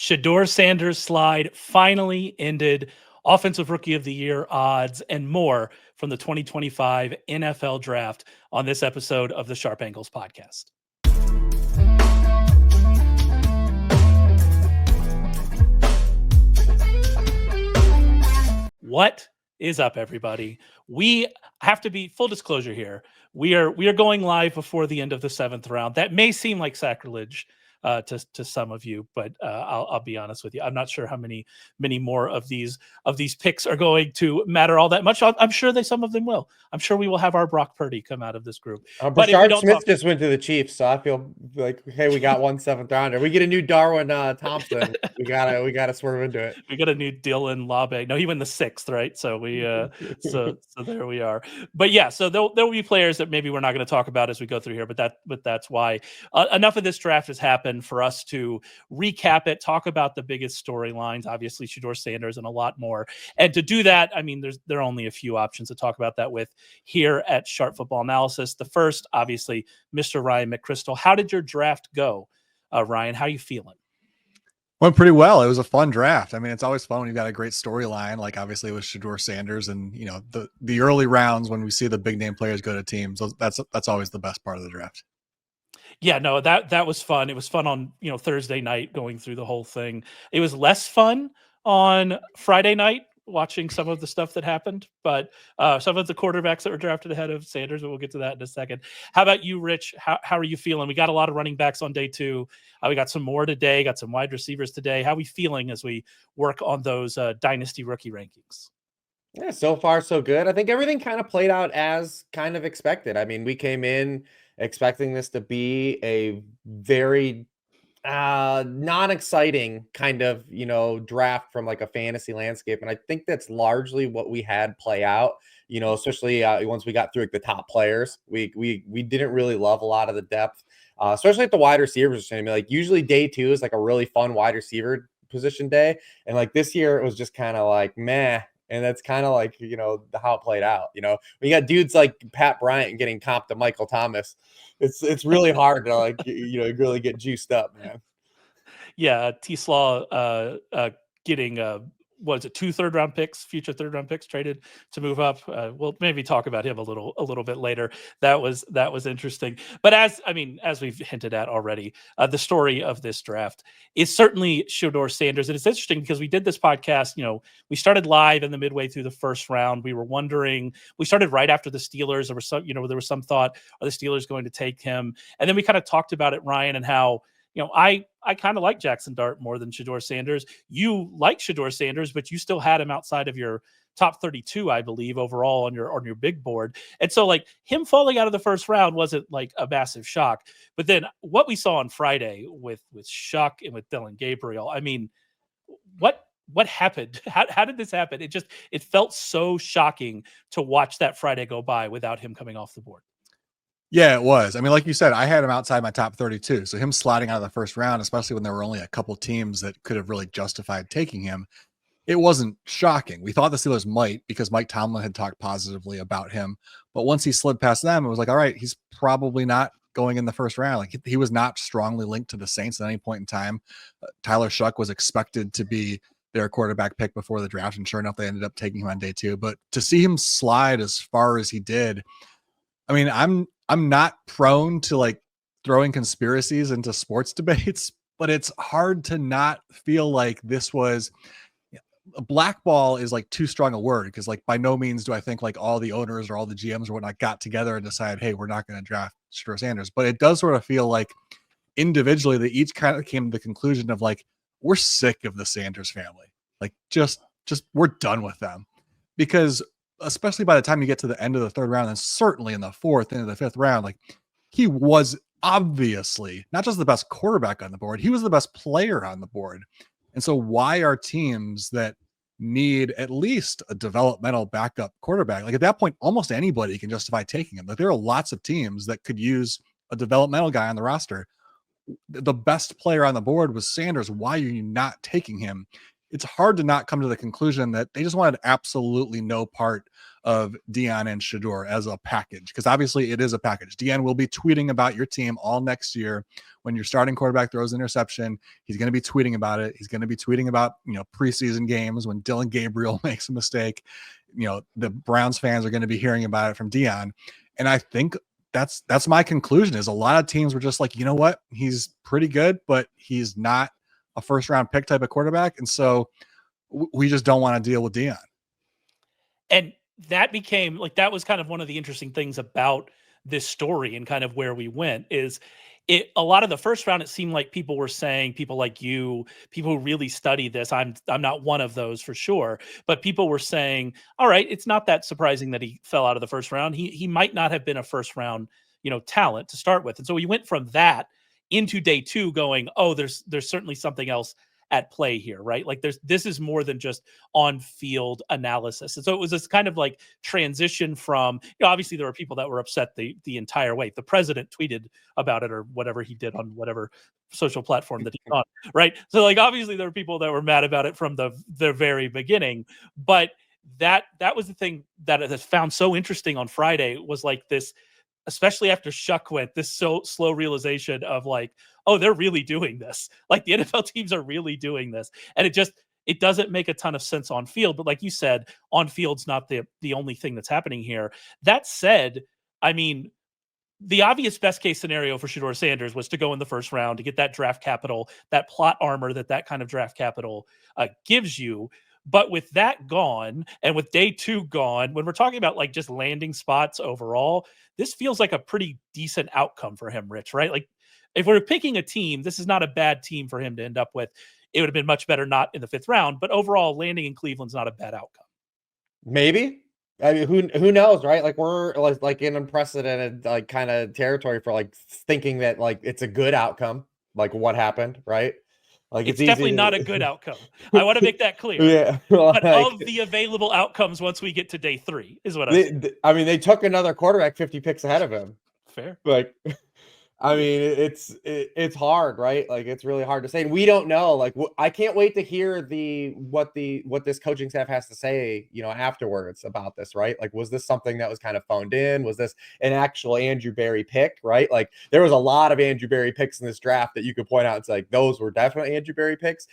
Shedeur Sanders slide finally ended. Offensive Rookie of the Year odds and more from the 2025 NFL Draft on this episode of the Sharp Angles podcast. What is up, everybody? We have to be full disclosure here. We are going live before the end of the 7th round. That may seem like sacrilege to some of you, but I'll be honest with you. I'm not sure how many more of these picks are going to matter all that much. I'm sure some of them will. I'm sure we will have our Brock Purdy come out of this group. But Brashard Smith just went to the Chiefs, so I feel like, hey, we got 1 7th rounder. We get a new Darwin Thompson. we gotta swerve into it. We got a new Dylan Labe. No, he went the 6th, right? So we so there we are. But yeah, so there will be players that maybe we're not going to talk about as we go through here. But that's why enough of this draft has happened for us to recap it, talk about the biggest storylines, obviously Shedeur Sanders and a lot more. And to do that, I mean, there are only a few options to talk about that with here at Sharp Football Analysis. The first, obviously, Mr. Ryan McCrystal. How did your draft go, Ryan? How are you feeling? Went pretty well. It was a fun draft. I mean, it's always fun when you've got a great storyline, like obviously with Shedeur Sanders, and you know the early rounds when we see the big name players go to teams. That's always the best part of the draft. Yeah, no, that was fun. It was fun on Thursday night going through the whole thing. It was less fun on Friday night watching some of the stuff that happened, but some of the quarterbacks that were drafted ahead of Sanders, but we'll get to that in a second. How about you, Rich? How are you feeling? We got a lot of running backs on day 2. We got some more today, got some wide receivers today. How are we feeling as we work on those dynasty rookie rankings? Yeah, so far so good. I think everything kind of played out as kind of expected. I mean, we came in expecting this to be a very non-exciting kind of draft from like a fantasy landscape, and I think that's largely what we had play out, especially once we got through like the top players. We didn't really love a lot of the depth, especially at the wide receivers. I mean, like usually day 2 is like a really fun wide receiver position day, and like this year it was just kind of like meh. And that's kind of like, how it played out. When you got dudes like Pat Bryant getting comped to Michael Thomas, it's really hard to like, really get juiced up, man. Yeah. T-Slaw getting, 2 third-round picks, future third-round picks traded to move up. We'll maybe talk about him a little bit later. That was interesting. But as we've hinted at already, the story of this draft is certainly Shedeur Sanders. And it's interesting because we did this podcast, we started live in the midway through the first round. We were wondering, we started right after the Steelers. There was some thought, are the Steelers going to take him? And then we kind of talked about it, Ryan, and how, I kind of like Jackson Dart more than Shedeur Sanders. You like Shedeur Sanders, but you still had him outside of your top 32, I believe, overall on your big board. And so like him falling out of the first round wasn't like a massive shock. But then what we saw on Friday with Shuck and with Dylan Gabriel, I mean, what happened? How did this happen? It felt so shocking to watch that Friday go by without him coming off the board. Yeah, it was. I mean, like you said, I had him outside my top 32. So him sliding out of the first round, especially when there were only a couple teams that could have really justified taking him, it wasn't shocking. We thought the Steelers might because Mike Tomlin had talked positively about him. But once he slid past them, it was like, all right, he's probably not going in the first round. Like he was not strongly linked to the Saints at any point in time. Tyler Shuck was expected to be their quarterback pick before the draft. And sure enough, they ended up taking him on day 2. But to see him slide as far as he did, I mean, I'm not prone to like throwing conspiracies into sports debates, but it's hard to not feel like this was a blackball is like too strong a word. Because like by no means do I think like all the owners or all the GMs or whatnot got together and decided, hey, we're not going to draft Shedeur Sanders. But it does sort of feel like individually they each kind of came to the conclusion of like, we're sick of the Sanders family. Like just we're done with them. Because especially by the time you get to the end of the 3rd round, and certainly in the 4th, into the 5th round, like he was obviously not just the best quarterback on the board, he was the best player on the board. And so why are teams that need at least a developmental backup quarterback, like at that point, almost anybody can justify taking him. Like there are lots of teams that could use a developmental guy on the roster. The best player on the board was Sanders. Why are you not taking him? It's hard to not come to the conclusion that they just wanted absolutely no part of Deion and Shedeur as a package, because obviously it is a package. Deion will be tweeting about your team all next year. When your starting quarterback throws an interception, he's going to be tweeting about it. He's going to be tweeting about, preseason games when Dylan Gabriel makes a mistake. The Browns fans are going to be hearing about it from Deion. And I think that's my conclusion, is a lot of teams were just like, you know what, he's pretty good, but he's not a first round pick type of quarterback. And so we just don't want to deal with Deion. And that became like, that was kind of one of the interesting things about this story and kind of where we went is a lot of the first round, it seemed like people were saying, people like you, people who really study this, I'm not one of those for sure, but people were saying, all right, it's not that surprising that he fell out of the first round. He might not have been a first round, talent to start with. And so we went from that into day two going, oh, there's certainly something else at play here, right? Like this is more than just on-field analysis. And so it was this kind of like transition from, obviously there were people that were upset the entire way. The president tweeted about it or whatever he did on whatever social platform that he's on, right? So like, obviously there were people that were mad about it from the very beginning, but that was the thing that I found so interesting on Friday was like this, especially after Shuck went, this so slow realization of like, oh, they're really doing this. Like the NFL teams are really doing this. And it doesn't make a ton of sense on field. But like you said, on field's not the only thing that's happening here. That said, I mean, the obvious best case scenario for Shedeur Sanders was to go in the first round to get that draft capital, that plot armor that kind of draft capital gives you. But with that gone and with day two gone, when we're talking about like just landing spots overall, this feels like a pretty decent outcome for him, Rich, right? Like if we're picking a team, this is not a bad team for him to end up with. It would have been much better not in the fifth round, but overall landing in Cleveland's not a bad outcome. Maybe. I mean, who knows, right? Like we're like in unprecedented like kind of territory for like thinking that like it's a good outcome, like what happened, right? Like it's definitely not a good outcome. I want to make that clear. Yeah, but of the available outcomes, once we get to day three, is what I'm saying. I mean, they took another quarterback 50 picks ahead of him. Fair. Like, I mean, it's hard, right? Like, it's really hard to say. And we don't know. Like, I can't wait to hear what this coaching staff has to say, afterwards about this, right? Like, was this something that was kind of phoned in? Was this an actual Andrew Berry pick, right? Like, there was a lot of Andrew Berry picks in this draft that you could point out. It's like those were definitely Andrew Berry picks.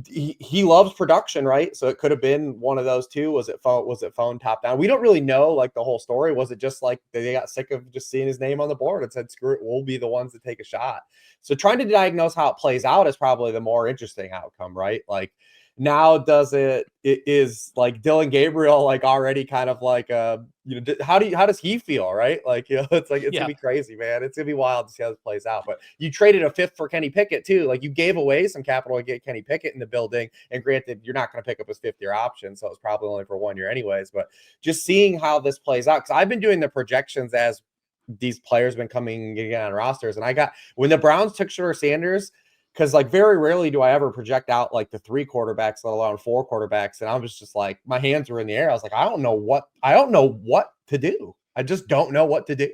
He loves production, right? So it could have been one of those two. Was it phone top down? We don't really know like the whole story. Was it just like they got sick of just seeing his name on the board and said, screw it, we'll be the ones to take a shot? So trying to diagnose how it plays out is probably the more interesting outcome, right? Like now it is like Dylan Gabriel, like already kind of like, how does he feel? Right. Like, it's like, it's gonna be crazy, man. It's gonna be wild to see how this plays out, but you traded a fifth for Kenny Pickett too. Like you gave away some capital to get Kenny Pickett in the building, and granted, you're not going to pick up his fifth-year option. So it's probably only for 1 year anyways, but just seeing how this plays out. Cause I've been doing the projections as these players been coming and getting on rosters. And when the Browns took Shedeur Sanders, because like very rarely do I ever project out like the 3 quarterbacks, let alone 4 quarterbacks. And I was just like, my hands were in the air. I was like, I don't know what to do. I just don't know what to do.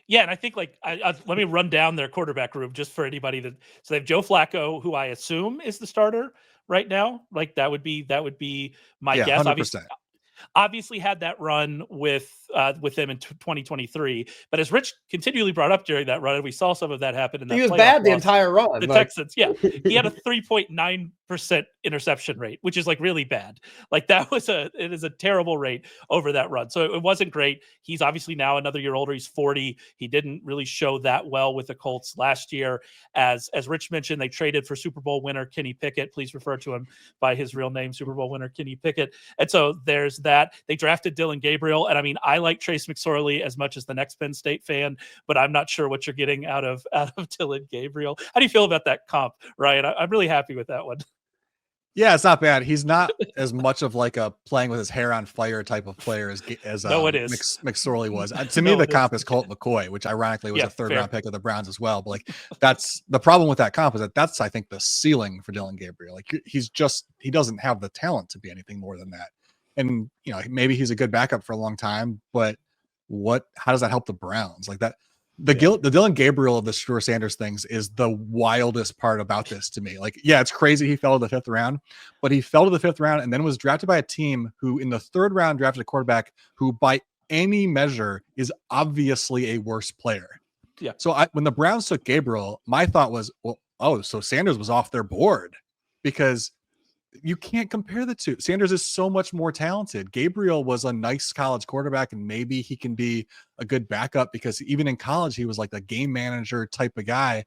Yeah, and I think like let me run down their quarterback room just for anybody so they have Joe Flacco, who I assume is the starter right now. Like that would be my guess. 100%. Obviously had that run with them in 2023, but as Rich continually brought up during that run, and we saw some of that happen in that he was bad the entire run. The Texans, he had a 3.9% interception rate, which is like really bad. Like it is a terrible rate over that run. So it wasn't great. He's obviously now another year older. He's 40. He didn't really show that well with the Colts last year. As Rich mentioned, they traded for Super Bowl winner Kenny Pickett. Please refer to him by his real name, Super Bowl winner Kenny Pickett. And so there's that. They drafted Dylan Gabriel, and I mean, I like Trace McSorley as much as the next Penn State fan, but I'm not sure what you're getting out of Dylan Gabriel. How do you feel about that comp, Ryan? I'm really happy with that one. Yeah, it's not bad. He's not as much of like a playing with his hair on fire type of player as no, it is. McSorley was. To me, the comp is Colt McCoy, which ironically was a third-round pick of the Browns as well. But like, that's the problem with that comp, is that's I think the ceiling for Dylan Gabriel. Like he doesn't have the talent to be anything more than that. And maybe he's a good backup for a long time, but how does that help the Browns? Like The Dylan Gabriel of the Shedeur Sanders things is the wildest part about this to me. Like, yeah, it's crazy he fell to the 5th round, but he fell to the 5th round and then was drafted by a team who in the 3rd round drafted a quarterback who by any measure is obviously a worse player. Yeah. So when the Browns took Gabriel, my thought was, well, oh, so Sanders was off their board, because you can't compare the two. Sanders is so much more talented. Gabriel was a nice college quarterback, and maybe he can be a good backup because even in college, he was like the game manager type of guy.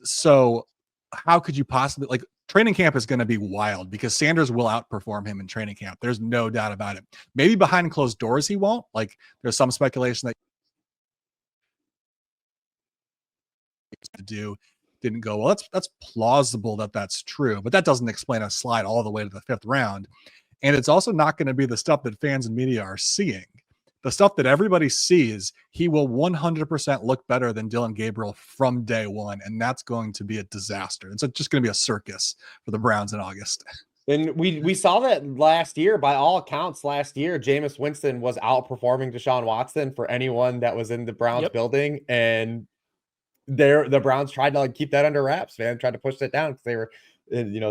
So how could you possibly, like, training camp is going to be wild because Sanders will outperform him in training camp. There's no doubt about it. Maybe behind closed doors, he won't. Like, there's some speculation that to do didn't go well. That's plausible that that's true, but that doesn't explain a slide all the way to the 5th round. And it's also not going to be the stuff that fans and media are seeing. The stuff that everybody sees, he will 100% look better than Dylan Gabriel from day one, and that's going to be a disaster. It's just going to be a circus for the Browns in August. And we saw that last year. By all accounts, last year, Jameis Winston was outperforming Deshaun Watson for anyone that was in the Browns building, and the Browns tried to keep that under wraps, man. Tried to push that down because they were,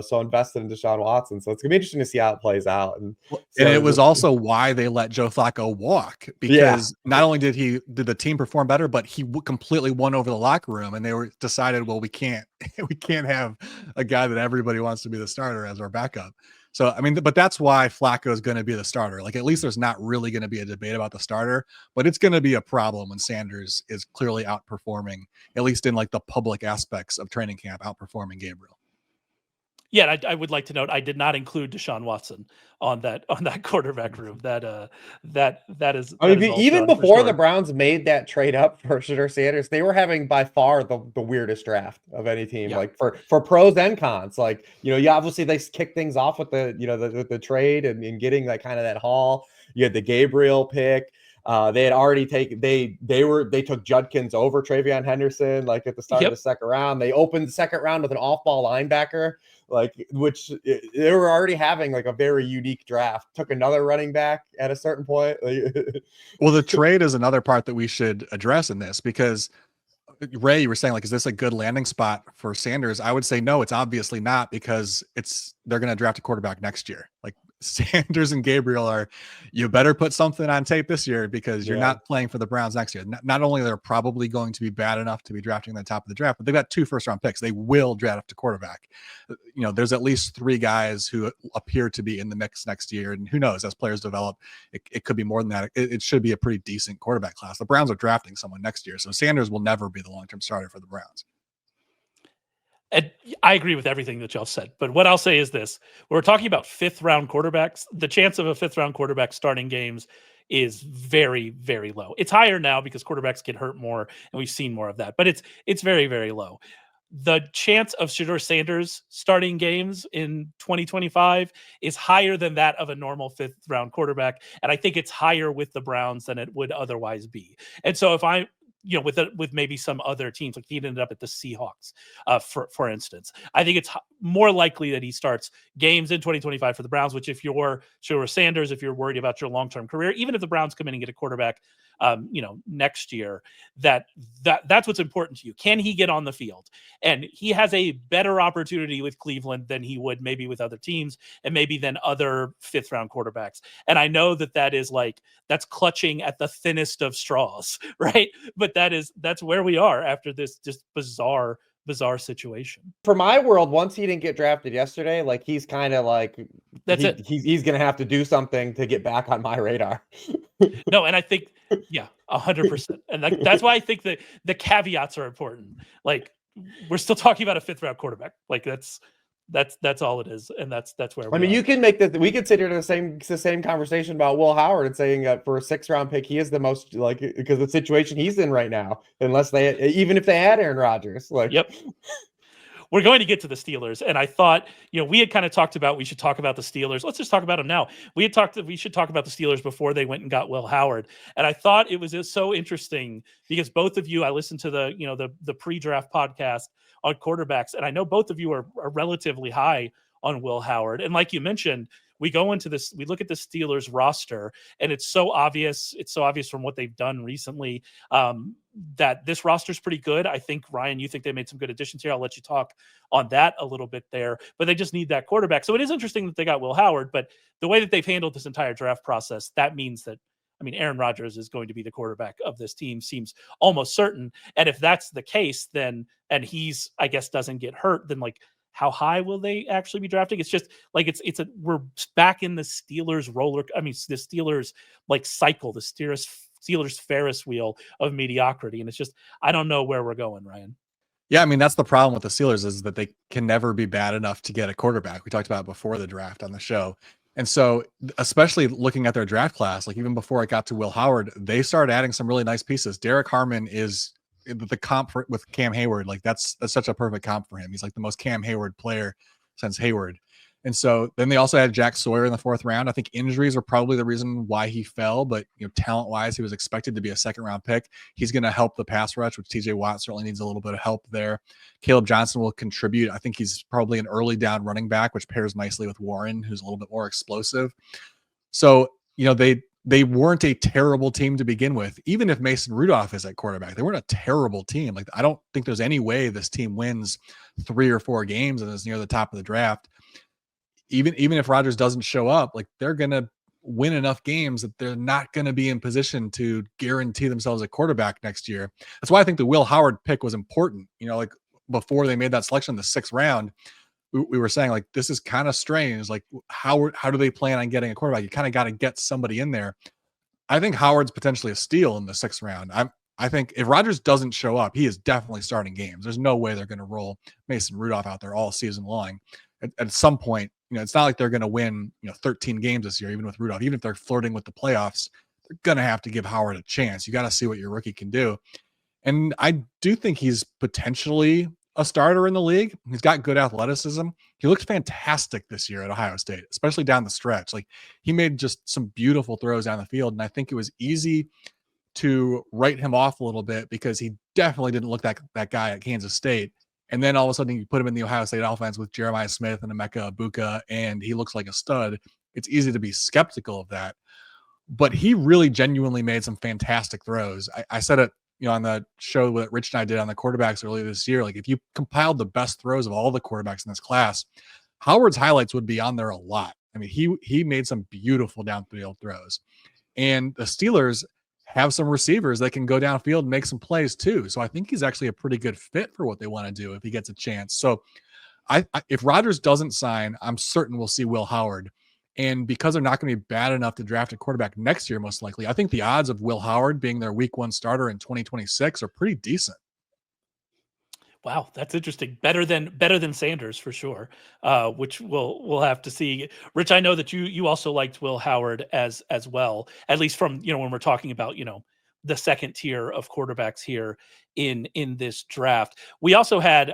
so invested in Deshaun Watson. So it's gonna be interesting to see how it plays out. And it was also why they let Joe Flacco walk, because not only did the team perform better, but he completely won over the locker room, and they decided, well, we can't have a guy that everybody wants to be the starter as our backup. So, I mean, but that's why Flacco is going to be the starter. Like, at least there's not really going to be a debate about the starter, but it's going to be a problem when Sanders is clearly outperforming, at least in like the public aspects of training camp, outperforming Gabriel. Yeah, I would like to note I did not include Deshaun Watson on that quarterback room. That is. I mean, even before the Browns made that trade up for Shedeur Sanders, they were having by far the weirdest draft of any team. Yeah. Like for pros and cons. Like, obviously they kicked things off with the trade and getting like kind of that haul. You had the Gabriel pick. They had already taken they took Judkins over Travion Henderson like at the start of the 2nd round. They opened the 2nd round with an off-ball linebacker, which they were already having like a very unique draft. Took another running back at a certain point. Well, the trade is another part that we should address in this, because Ray, you were saying, like, is this a good landing spot for Sanders? I would say no, it's obviously not, because they're going to draft a quarterback next year. Like, Sanders and Gabriel you better put something on tape this year, because you're not playing for the Browns next year. Not only they're probably going to be bad enough to be drafting the top of the draft, but they've got 2 first-round picks. They will draft a quarterback. There's at least 3 guys who appear to be in the mix next year, and who knows, as players develop, it could be more than that. It should be a pretty decent quarterback class. The Browns are drafting someone next year, so Sanders will never be the long-term starter for the Browns. And I agree with everything that y'all said, but what I'll say is this: when we're talking about 5th round quarterbacks, the chance of a 5th round quarterback starting games is very, very low. It's higher now because quarterbacks get hurt more, and we've seen more of that, but it's very, very low. The chance of Shedeur Sanders starting games in 2025 is higher than that of a normal 5th round quarterback, and I think it's higher with the Browns than it would otherwise be. And so if I with maybe some other teams, like he ended up at the Seahawks, for instance, I think it's more likely that he starts games in 2025 for the Browns, which if you're Shedeur Sanders, if you're worried about your long-term career, even if the Browns come in and get a quarterback, next year, that's what's important to you. Can he get on the field? And he has a better opportunity with Cleveland than he would maybe with other teams, and maybe than other 5th round quarterbacks. And I know that's clutching at the thinnest of straws, right? But that's where we are after this just bizarre situation. For my world, once he didn't get drafted yesterday, like he's kind of like he's gonna have to do something to get back on my radar. No, and I think 100%, and that's why I think that the caveats are important. Like, we're still talking about a 5th round quarterback. Like, that's all it is, and that's where we are. You can make we could sit here to the same conversation about Will Howard and saying for a 6th round pick, he is the most, like, because the situation he's in right now, unless even if they had Aaron Rodgers, like. Yep. We're going to get to the Steelers, and I thought, we had kind of talked about we should talk about the Steelers. Let's just talk about them now. We should talk about the Steelers before they went and got Will Howard, and I thought it was just so interesting because both of you, I listened to the pre-draft podcast on quarterbacks, and I know both of you are relatively high on Will Howard, and like you mentioned, we go into this, we look at the Steelers roster, and it's so obvious. It's so obvious from what they've done recently. that this roster's pretty good. I think, Ryan, you think they made some good additions here. I'll let you talk on that a little bit there, but they just need that quarterback. So it is interesting that they got Will Howard, but the way that they've handled this entire draft process, that means that, I mean, Aaron Rodgers is going to be the quarterback of this team, seems almost certain. And if that's the case, then, and he's, I guess, doesn't get hurt, then like, how high will they actually be drafting? It's just like, we're back in the Steelers the Steelers like cycle, the Steelers Ferris wheel of mediocrity. And it's just, I don't know where we're going, Ryan. Yeah, I mean, that's the problem with the Steelers, is that they can never be bad enough to get a quarterback. We talked about it before the draft on the show. And so, especially looking at their draft class, like even before it got to Will Howard, they started adding some really nice pieces. Derek Harmon is the comp with Cam Hayward. Like that's such a perfect comp for him. He's like the most Cam Hayward player since Hayward. And so then they also had Jack Sawyer in the 4th round. I think injuries are probably the reason why he fell, but talent wise, he was expected to be a 2nd round pick. He's going to help the pass rush, which TJ Watt certainly needs a little bit of help there. Kaleb Johnson will contribute. I think he's probably an early down running back, which pairs nicely with Warren, who's a little bit more explosive. So, they weren't a terrible team to begin with. Even if Mason Rudolph is at quarterback, they weren't a terrible team. Like, I don't think there's any way this team wins 3 or 4 games and is near the top of the draft. Even if Rodgers doesn't show up, like they're going to win enough games that they're not going to be in position to guarantee themselves a quarterback next year. That's why I think the Will Howard pick was important. Like before they made that selection in the 6th round, we were saying like, this is kind of strange. Like how do they plan on getting a quarterback? You kind of got to get somebody in there. I think Howard's potentially a steal in the 6th round. I think if Rodgers doesn't show up, he is definitely starting games. There's no way they're going to roll Mason Rudolph out there all season long. At some point, it's not like they're going to win, 13 games this year, even with Rudolph. Even if they're flirting with the playoffs, they're going to have to give Howard a chance. You got to see what your rookie can do. And I do think he's potentially a starter in the league. He's got good athleticism. He looked fantastic this year at Ohio State, especially down the stretch. Like he made just some beautiful throws down the field. And I think it was easy to write him off a little bit because he definitely didn't look like that guy at Kansas State. And then all of a sudden you put him in the Ohio State offense with Jeremiah Smith and Emeka Ibuka, and he looks like a stud. It's easy to be skeptical of that. But he really genuinely made some fantastic throws. I said it, on the show that Rich and I did on the quarterbacks earlier this year. Like if you compiled the best throws of all the quarterbacks in this class, Howard's highlights would be on there a lot. I mean, he made some beautiful downfield throws. And the Steelers have some receivers that can go downfield and make some plays too. So I think he's actually a pretty good fit for what they want to do if he gets a chance. So if Rodgers doesn't sign, I'm certain we'll see Will Howard. And because they're not going to be bad enough to draft a quarterback next year, most likely, I think the odds of Will Howard being their week 1 starter in 2026 are pretty decent. Wow, that's interesting. Better than Sanders for sure. Which we'll have to see. Rich, I know that you also liked Will Howard as well, at least from when we're talking about the 2nd tier of quarterbacks here in this draft. We also had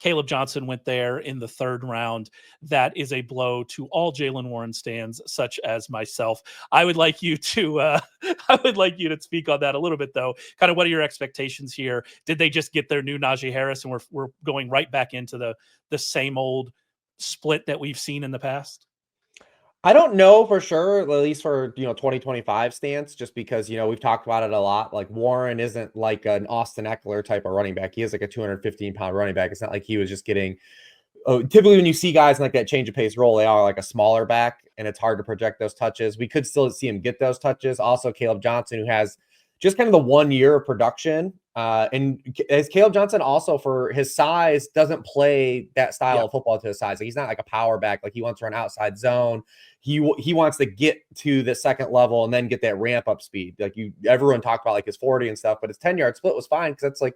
Kaleb Johnson went there in the 3rd round. That is a blow to all Jaylen Warren stans, such as myself. I would like you to speak on that a little bit, though. Kind of what are your expectations here? Did they just get their new Najee Harris, and we're going right back into the same old split that we've seen in the past? I don't know for sure, at least for 2025 stance, just because we've talked about it a lot. Like Warren isn't like an Austin Eckler type of running back. He is like a 215-pound running back. It's not like he was just getting. Typically, when you see guys in like that change of pace role, they are like a smaller back, and it's hard to project those touches. We could still see him get those touches. Also, Kaleb Johnson, who has just kind of the 1 year of production. And as Kaleb Johnson also, for his size, doesn't play that style of football to his size. Like he's not like a power back. Like he wants to run outside zone. He wants to get to the 2nd level and then get that ramp up speed. Like everyone talked about like his 40 and stuff, but his 10-yard split was fine. Cause that's like,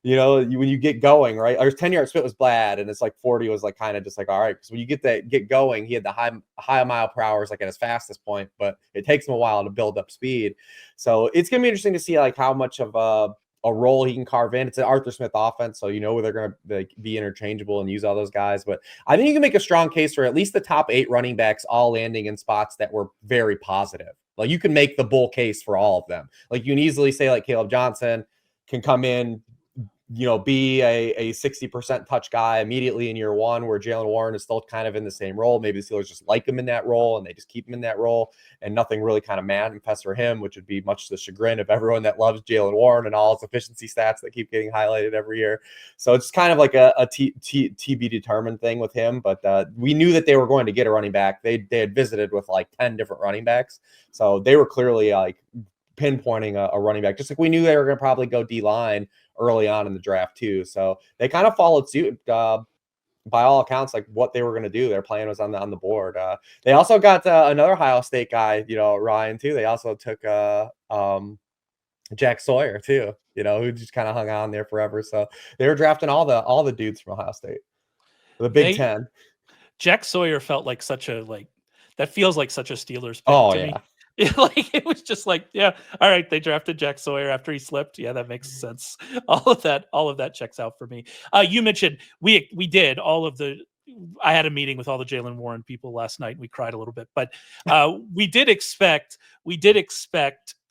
when you get going, right? Or his 10-yard split was bad. And it's like 40 was like kind of just like, all right. Cause when you get going, he had the high mile per hour like at his fastest point, but it takes him a while to build up speed. So it's going to be interesting to see like how much of a role he can carve in. It's an Arthur Smith offense, so they're going to be interchangeable and use all those guys. But I think you can make a strong case for at least the top 8 running backs all landing in spots that were very positive. Like you can make the bull case for all of them. Like you can easily say like Kaleb Johnson can come in, be a 60% touch guy immediately in year one, where Jaylen Warren is still kind of in the same role. Maybe the Steelers just like him in that role and they just keep him in that role, and nothing really kind of manifests for him, which would be much to the chagrin of everyone that loves Jaylen Warren and all his efficiency stats that keep getting highlighted every year. So it's kind of like a TB determined thing with him. But we knew that they were going to get a running back. They had visited with like 10 different running backs. So they were clearly like pinpointing a running back, just like we knew they were going to probably go D-line early on in the draft too. So they kind of followed suit by all accounts, like what they were going to do. Their plan was on the board. They also got another Ohio State guy, Ryan too. They also took Jack Sawyer too, who just kind of hung on there forever. So they were drafting all the dudes from Ohio State, the Big Ten. Jack Sawyer felt like that feels like such a Steelers pick to me. Like it was just like, yeah, all right, they drafted Jack Sawyer after he slipped. Yeah, that makes sense. All of that checks out for me. You mentioned we did all of the. I had a meeting with all the Jaylen Warren people last night and we cried a little bit, but we did expect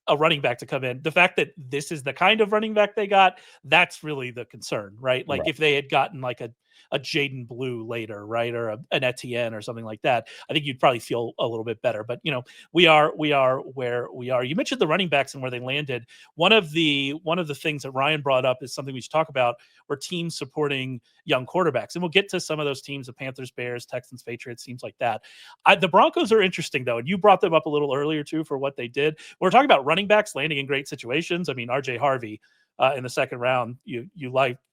a running back to come in. The fact that this is the kind of running back they got, that's really the concern, right? Like if they had gotten like a Jaden Blue later, right, or an Etienne or something like that, I think you'd probably feel a little bit better. But we are where we are. You mentioned the running backs and where they landed. One of the things that Ryan brought up is something we should talk about, were teams supporting young quarterbacks, and we'll get to some of those teams: the Panthers, Bears, Texans, Patriots, teams like that. The Broncos are interesting though, and you brought them up a little earlier too for what they did. We're talking about running backs landing in great situations. I mean, RJ Harvey. In the second round, you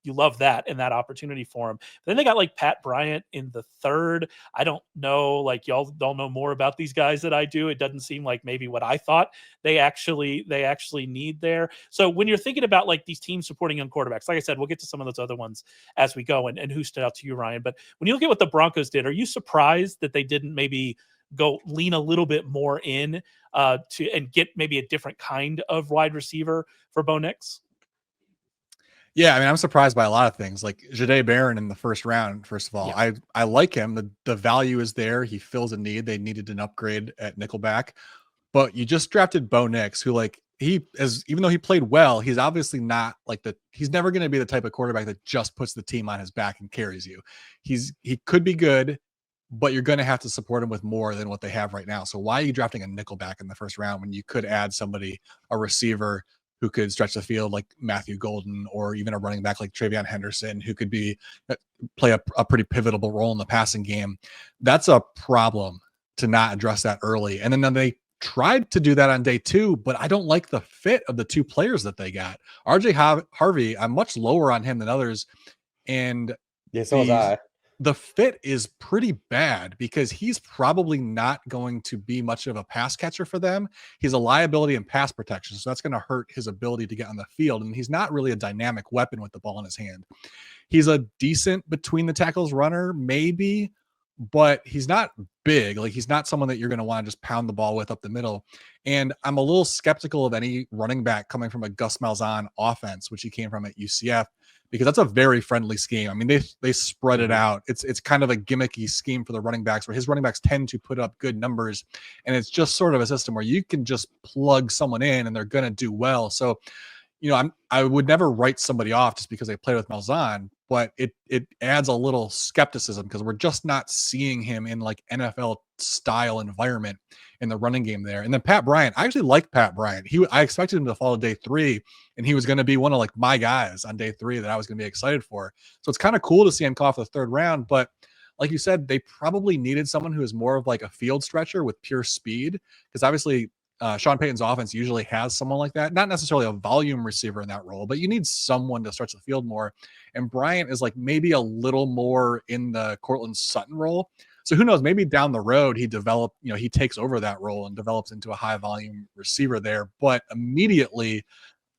love that and that opportunity for him. Then they got like Pat Bryant in the third. I don't know, like y'all don't know more about these guys that I do. It doesn't seem like maybe what I thought they actually need there. So when you're thinking about like these teams supporting young quarterbacks, like I said, we'll get to some of those other ones as we go and who stood out to you, Ryan. But when you look at what the Broncos did, are you surprised that they didn't maybe go lean a little bit more in and get maybe a different kind of wide receiver for Bo Nix? Yeah, I mean, I'm surprised by a lot of things. Like Jahdae Barron in the first round, first of all. Yeah. I like him. The value is there. He fills a need. They needed an upgrade at nickelback. But you just drafted Bo Nix, who even though he played well, he's obviously not like he's never going to be the type of quarterback that just puts the team on his back and carries you. He could be good, but you're going to have to support him with more than what they have right now. So why are you drafting a nickelback in the first round when you could add somebody, a receiver who could stretch the field like Matthew Golden, or even a running back like Travion Henderson, who could play a pretty pivotal role in the passing game? That's a problem to not address that early. And then they tried to do that on day 2, but I don't like the fit of the two players that they got. RJ Harvey, I'm much lower on him than others. And yeah, so was I. The fit is pretty bad because he's probably not going to be much of a pass catcher for them. He's a liability in pass protection, so that's going to hurt his ability to get on the field. And he's not really a dynamic weapon with the ball in his hand. He's a decent between the tackles runner, maybe, but he's not big. Like, he's not someone that you're going to want to just pound the ball with up the middle. And I'm a little skeptical of any running back coming from a Gus Malzahn offense, which he came from at UCF, because that's a very friendly scheme. I mean, they spread it out. It's kind of a gimmicky scheme for the running backs, where his running backs tend to put up good numbers. And it's just sort of a system where you can just plug someone in and they're going to do well. So, I would never write somebody off just because they played with Malzahn, but it adds a little skepticism because we're just not seeing him in like NFL style environment in the running game there. And then Pat Bryant, I actually like Pat Bryant. I expected him to fall to day 3, and he was going to be one of like my guys on day 3 that I was going to be excited for. So it's kind of cool to see him come off the 3rd round. But like you said, they probably needed someone who is more of like a field stretcher with pure speed, because obviously Sean Payton's offense usually has someone like that. Not necessarily a volume receiver in that role, but you need someone to stretch the field more. And Bryant is like maybe a little more in the Cortland Sutton role. So who knows, maybe down the road he takes over that role and develops into a high volume receiver there. But immediately,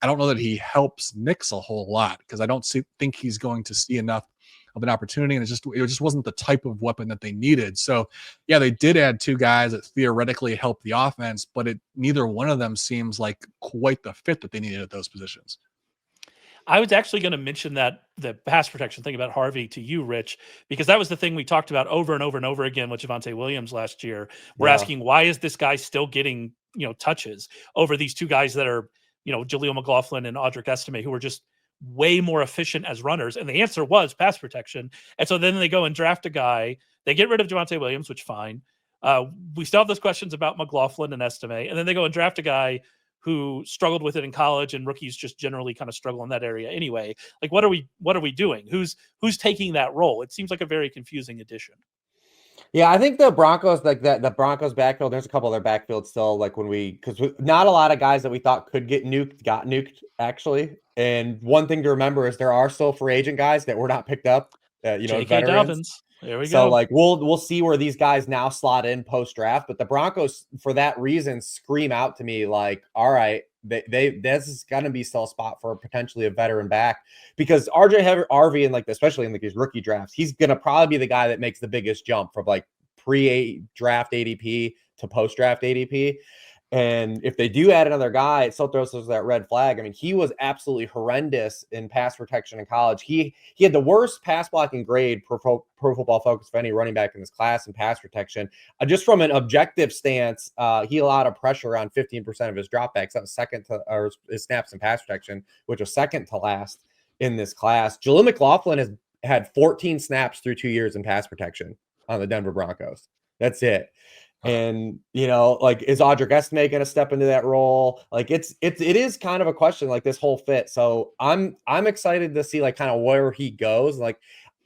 I don't know that he helps Nix a whole lot, because I don't think he's going to see enough of an opportunity, and it just wasn't the type of weapon that they needed. So yeah, they did add 2 guys that theoretically help the offense, but neither one of them seems like quite the fit that they needed at those positions. I was actually going to mention that the pass protection thing about Harvey to you, Rich, because that was the thing we talked about over and over and over again with Javonte Williams last year. We're asking, why is this guy still getting touches over these 2 guys that are Jaleel McLaughlin and Audric Estime, who are just way more efficient as runners? And the answer was pass protection. And so then they go and draft a guy. They get rid of Javonte Williams, which fine. We still have those questions about McLaughlin and Estime. And then they go and draft a guy who struggled with it in college, and rookies just generally kind of struggle in that area anyway. Like, what are we doing? Who's taking that role? It seems like a very confusing addition. Yeah, I think the Broncos, like the Broncos backfield, there's a couple of their backfields still, like because not a lot of guys that we thought could get nuked got nuked, actually. And one thing to remember is there are still free agent guys that were not picked up, J.K. veterans. Dobbins. There we So go. like we'll see where these guys now slot in post draft, but the Broncos for that reason scream out to me like, all right, this is gonna be still a spot for potentially a veteran back, because Harvey and like especially in like these rookie drafts, he's gonna probably be the guy that makes the biggest jump from like pre-draft ADP to post draft ADP. And if they do add another guy, it still throws us that red flag. I mean, he was absolutely horrendous in pass protection in college. He had the worst pass blocking grade per Football Focus for any running back in this class in pass protection. Just from an objective stance, he allowed a pressure on 15% of his dropbacks. That was second to, or his snaps in pass protection, which was second to last in this class. Jaleel McLaughlin has had 14 snaps through 2 years in pass protection on the Denver Broncos. That's it. And, like, is Audric Estime going to step into that role? Like, it is kind of a question, like this whole fit. So I'm excited to see like kind of where he goes. Like,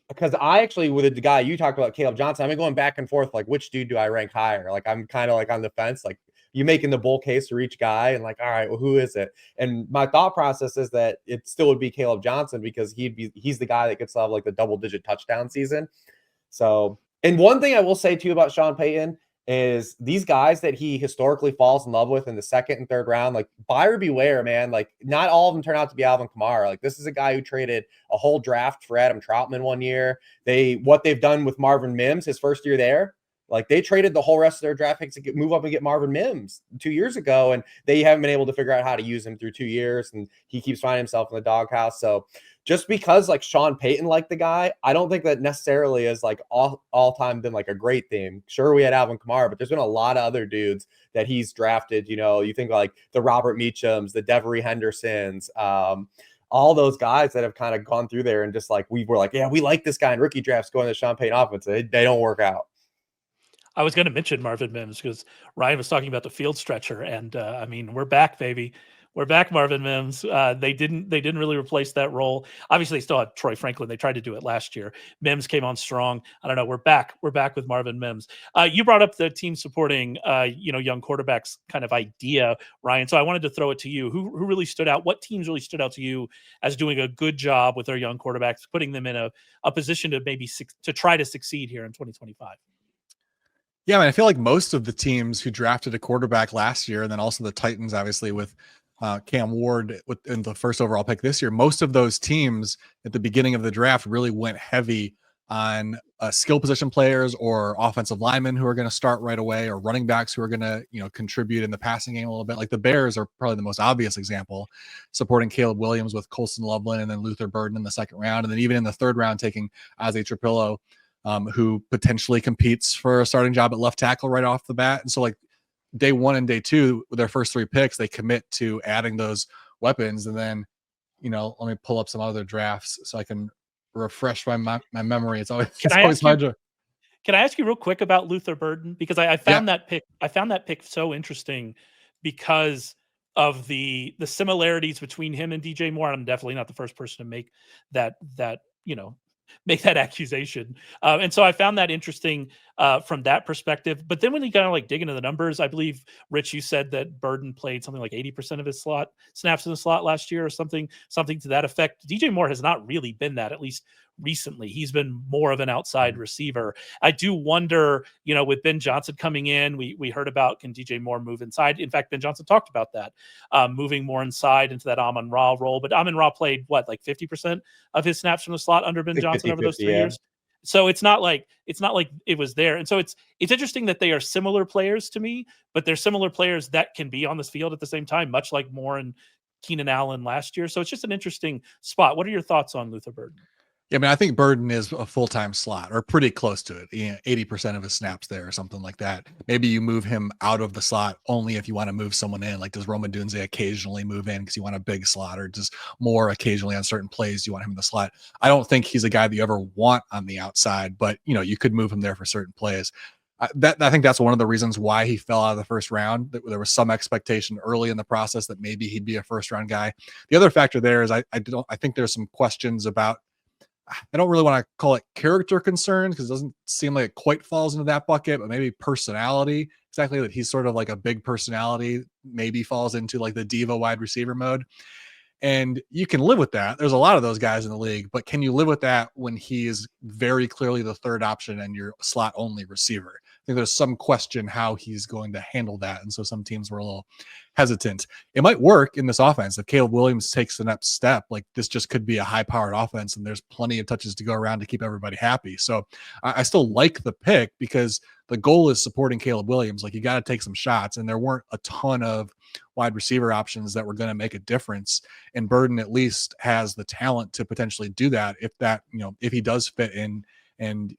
because I actually, with the guy you talked about, Kaleb Johnson, I've been going back and forth, like, which dude do I rank higher? Like, I'm kind of like on the fence, like you making the bull case for each guy and like, all right, well, who is it? And my thought process is that it still would be Kaleb Johnson, because he's the guy that gets to have like the double-digit touchdown season. So, and one thing I will say too about Sean Payton is these guys that he historically falls in love with in the second and third round, like, buyer beware, man. Like, not all of them turn out to be Alvin Kamara. Like, this is a guy who traded a whole draft for Adam Troutman one year. What they've done with Marvin Mims his first year there, like, they traded the whole rest of their draft picks to move up and get Marvin Mims 2 years ago, and they haven't been able to figure out how to use him through 2 years, and he keeps finding himself in the doghouse. So just because like Sean Payton liked the guy, I don't think that necessarily is like all time been like a great thing. Sure, we had Alvin Kamara, but there's been a lot of other dudes that he's drafted. You think like the Robert Meachams, the Devery Hendersons, all those guys that have kind of gone through there, and just like we were like, yeah, we like this guy in rookie drafts going to Sean Payton offense. They don't work out. I was going to mention Marvin Mims because Ryan was talking about the field stretcher, and I mean, we're back, baby. We're back, Marvin Mims. They didn't really replace that role. Obviously, they still had Troy Franklin. They tried to do it last year. Mims came on strong. I don't know. We're back. We're back with Marvin Mims. You brought up the team supporting, young quarterbacks kind of idea, Ryan. So I wanted to throw it to you. Who really stood out? What teams really stood out to you as doing a good job with their young quarterbacks, putting them in a position to maybe to try to succeed here in 2025? Yeah, I mean, I feel like most of the teams who drafted a quarterback last year, and then also the Titans, obviously, with Cam Ward in the first overall pick this year, most of those teams at the beginning of the draft really went heavy on skill position players or offensive linemen who are going to start right away, or running backs who are going to, contribute in the passing game a little bit. Like the Bears are probably the most obvious example, supporting Caleb Williams with Colston Loveland and then Luther Burden in the second round. And then even in the third round, taking Isaiah Trapillo, who potentially competes for a starting job at left tackle right off the bat. And so like day one and day two, with their first 3 picks, they commit to adding those weapons. And then, let me pull up some other drafts so I can refresh my memory. It's always my job. Can I ask you real quick about Luther Burden? Because I found that pick. I found that pick so interesting because of the similarities between him and DJ Moore. I'm definitely not the first person to make that make that accusation. And so I found that interesting from that perspective. But then when you kind of like dig into the numbers, I believe, Rich, you said that Burden played something like 80% of his snaps in the slot last year, or something to that effect. DJ Moore has not really been that, at least recently. He's been more of an outside receiver. I do wonder, with Ben Johnson coming in, we heard about, can DJ Moore move inside? In fact, Ben Johnson talked about that, moving more inside into that Amon-Ra role. But Amon-Ra played like 50% of his snaps from the slot under Ben Johnson over those 3 years. So it's not like it was there. And so it's interesting that they are similar players to me, but they're similar players that can be on this field at the same time, much like Moore and Keenan Allen last year. So it's just an interesting spot. What are your thoughts on Luther Burden? Yeah, I mean, I think Burden is a full-time slot or pretty close to it. 80% of his snaps there or something like that. Maybe you move him out of the slot only if you want to move someone in. Like, does Rome Odunze occasionally move in because you want a big slot, or just more occasionally on certain plays you want him in the slot? I don't think he's a guy that you ever want on the outside, but you could move him there for certain plays. I think that's one of the reasons why he fell out of the first round. There was some expectation early in the process that maybe he'd be a first-round guy. The other factor there is I think there's some questions about. I don't really want to call it character concerns because it doesn't seem like it quite falls into that bucket, but maybe personality. Exactly, that he's sort of like a big personality, maybe falls into like the diva wide receiver mode. And you can live with that. There's a lot of those guys in the league, but can you live with that when he is very clearly the third option and your slot only receiver? I think there's some question how he's going to handle that. And so some teams were a little hesitant. It might work in this offense. If Caleb Williams takes the next step, like this just could be a high powered offense and there's plenty of touches to go around to keep everybody happy. So I still like the pick because the goal is supporting Caleb Williams. Like, you got to take some shots, and there weren't a ton of wide receiver options that were going to make a difference. And Burden at least has the talent to potentially do that if he does fit in and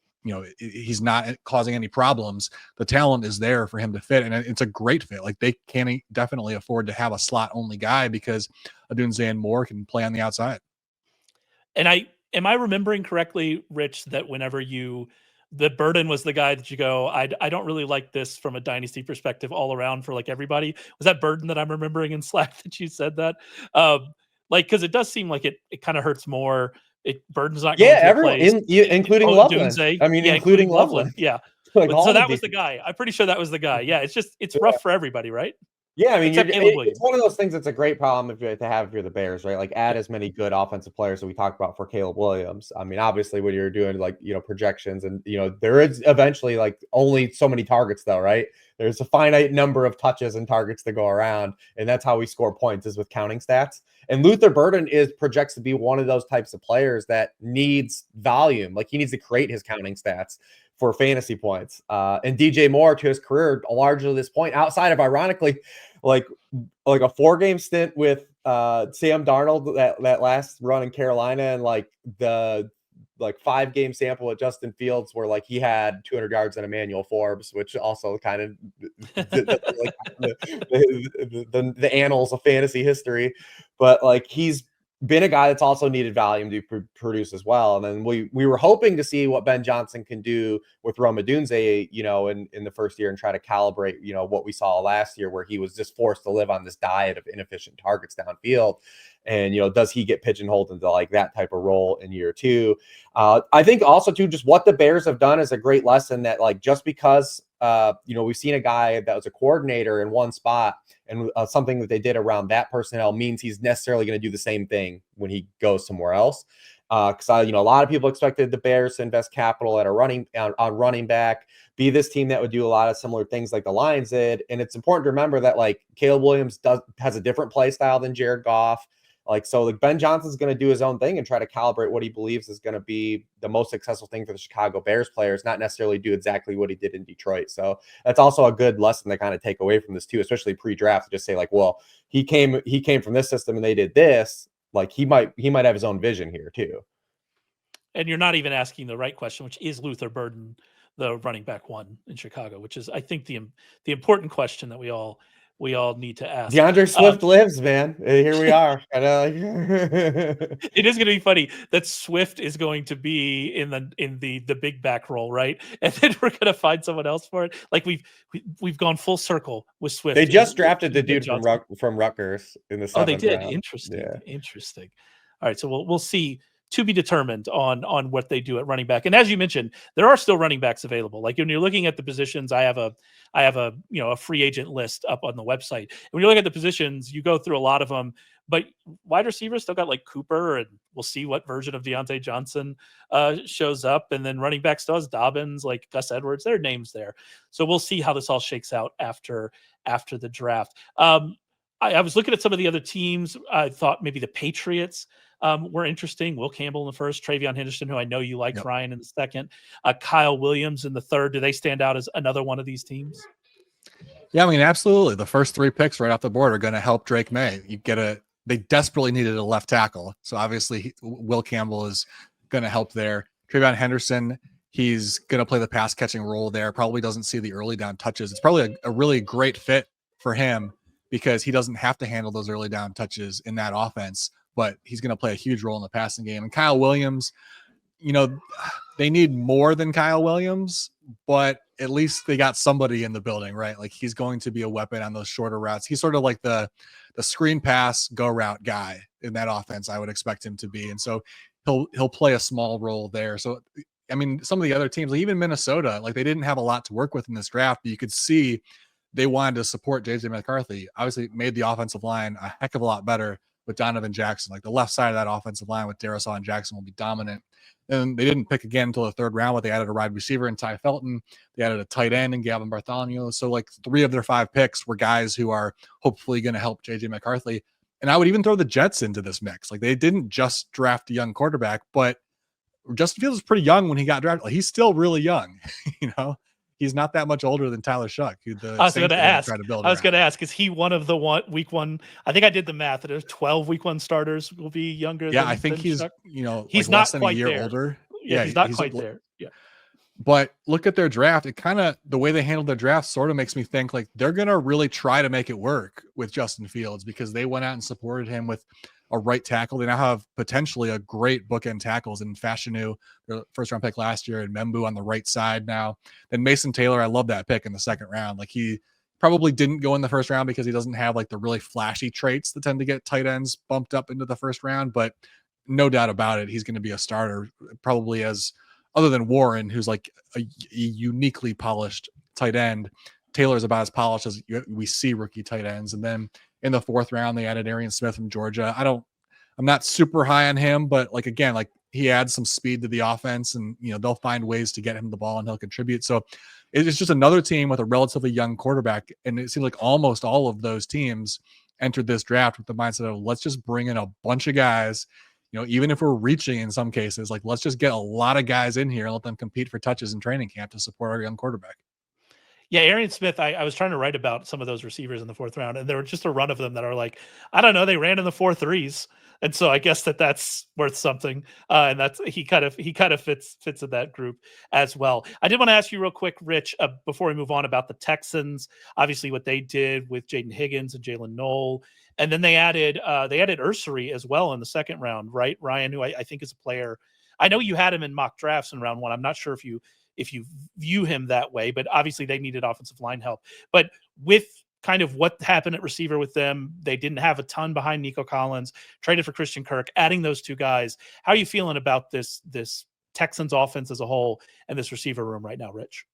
he's not causing any problems. The talent is there for him to fit, and it's a great fit. Like, they can definitely afford to have a slot only guy because Odunze and Moore can play on the outside. And am I remembering correctly, Rich, that whenever the Burden was the guy that you go, I don't really like this from a dynasty perspective all around for like everybody. Was that Burden that I'm remembering in Slack that you said that? Because it does seem like it kind of hurts more. Burden's not going to everyone, including Loveland. Dunze. I mean, including Loveland. Yeah. Like, so that was the guy. I'm pretty sure that was the guy. Yeah. It's rough for everybody, right? Yeah, I mean, it's one of those things that's a great problem if you're the Bears, right? Like, add as many good offensive players that we talked about for Caleb Williams. I mean, obviously, when you're doing projections, and there is eventually like only so many targets, though, right? There's a finite number of touches and targets to go around, and that's how we score points, is with counting stats. And Luther Burden projects to be one of those types of players that needs volume. Like, he needs to create his counting stats for fantasy points. And DJ Moore, to his career, largely this point, outside of, ironically, like a 4-game stint with Sam Darnold, that last run in Carolina, and like the 5-game sample at Justin Fields where like he had 200 yards and Emmanuel Forbes, which also kind of the annals of fantasy history. But like, he's been a guy that's also needed volume to produce as well. And then we were hoping to see what Ben Johnson can do with Rome Odunze, in the first year, and try to calibrate, what we saw last year, where he was just forced to live on this diet of inefficient targets downfield. And, does he get pigeonholed into like that type of role in year 2? I think also too, just what the Bears have done is a great lesson that, like, just because, we've seen a guy that was a coordinator in one spot, and something that they did around that personnel means he's necessarily going to do the same thing when he goes somewhere else. Because a lot of people expected the Bears to invest capital at on running back, be this team that would do a lot of similar things like the Lions did. And it's important to remember that like Caleb Williams has a different play style than Jared Goff. So Ben Johnson's going to do his own thing and try to calibrate what he believes is going to be the most successful thing for the Chicago Bears players, not necessarily do exactly what he did in Detroit. So that's also a good lesson to kind of take away from this too, especially pre-draft, to just say like, well, he came from this system and they did this. Like, he might have his own vision here too. And you're not even asking the right question, which is Luther Burden the running back 1 in Chicago, which is, I think, the important question that we all need to ask. DeAndre Swift lives, man. Here we are. I know. It is going to be funny that Swift is going to be in the big back role, right? And then we're going to find someone else for it. Like, we've gone full circle with Swift. They just drafted the dude from Rutgers in the 7th they did. round. Interesting. All right, so we'll see. To be determined on what they do at running back. And as you mentioned, there are still running backs available. Like, when you're looking at the positions, I have a free agent list up on the website. And when you look at the positions, you go through a lot of them, but wide receivers still got like Cooper, and we'll see what version of Deontay Johnson shows up. And then running back still has Dobbins, like Gus Edwards, their names there. So we'll see how this all shakes out after the draft. I was looking at some of the other teams. I thought maybe the Patriots were interesting. Will Campbell in the first, Travion Henderson, who I know you like, Ryan, in the second, Kyle Williams in the third. Do they stand out as another one of these teams? Yeah, I mean, absolutely. The first 3 picks right off the board are going to help Drake Maye. They desperately needed a left tackle. So obviously Will Campbell is going to help there. Trayvon Henderson, he's going to play the pass catching role there. Probably doesn't see the early down touches. It's probably a really great fit for him because he doesn't have to handle those early down touches in that offense, but he's going to play a huge role in the passing game. And Kyle Williams, they need more than Kyle Williams, but at least they got somebody in the building, right? Like he's going to be a weapon on those shorter routes. He's sort of like the screen pass go route guy in that offense. I would expect him to be. And so he'll play a small role there. So, I mean, some of the other teams, like even Minnesota, like they didn't have a lot to work with in this draft, but you could see they wanted to support JJ McCarthy. Obviously made the offensive line a heck of a lot better with Donovan Jackson. Like the left side of that offensive line with Darisaw and Jackson will be dominant. And they didn't pick again until the third round, but they added a wide receiver in Ty Felton. They added a tight end in Gavin Bartholomew. So like 3 of their 5 picks were guys who are hopefully going to help JJ McCarthy. And I would even throw the Jets into this mix. Like they didn't just draft a young quarterback, but Justin Fields was pretty young when he got drafted. Like, he's still really young, He's not that much older than Tyler Shuck, who I was going to ask, is he one of the week one? I think I did the math. There's 12 week one starters will be younger. Yeah, I think he's, Shuck. He's not less than a year there. older. Yeah, he's not quite there. Yeah. But look at their draft. It kind of, the way they handled their draft sort of makes me think like they're going to really try to make it work with Justin Fields because they went out and supported him with a right tackle. They now have potentially a great bookend tackles in Fashanu, their first round pick last year, and Membu on the right side now. Then Mason Taylor, I love that pick in the second round. Like he probably didn't go in the first round because he doesn't have like the really flashy traits that tend to get tight ends bumped up into the first round, but no doubt about it, he's going to be a starter probably as other than Warren, who's like a uniquely polished tight end. Taylor's about as polished as we see rookie tight ends. And then in the fourth round, they added Arian Smith from Georgia. I'm not super high on him, but like, again, like he adds some speed to the offense and, they'll find ways to get him the ball and he'll contribute. So it's just another team with a relatively young quarterback. And it seems like almost all of those teams entered this draft with the mindset of let's just bring in a bunch of guys, even if we're reaching in some cases, like let's just get a lot of guys in here and let them compete for touches in training camp to support our young quarterback. Yeah, Arian Smith, I was trying to write about some of those receivers in the fourth round, and there were just a run of them that are like, I don't know, they ran in the 4.3s. And so I guess that's worth something. And that's he kind of fits in that group as well. I did want to ask you real quick, Rich, before we move on, about the Texans, obviously what they did with Jaden Higgins and Jalen Knoll. And then they added Ursary as well in the second round, right? Ryan, who I think is a player. I know you had him in mock drafts in round 1. I'm not sure if you view him that way, but obviously they needed offensive line help. But with kind of what happened at receiver with them, they didn't have a ton behind Nico Collins, traded for Christian Kirk, adding those 2 guys. How are you feeling about this Texans offense as a whole and this receiver room right now, Rich?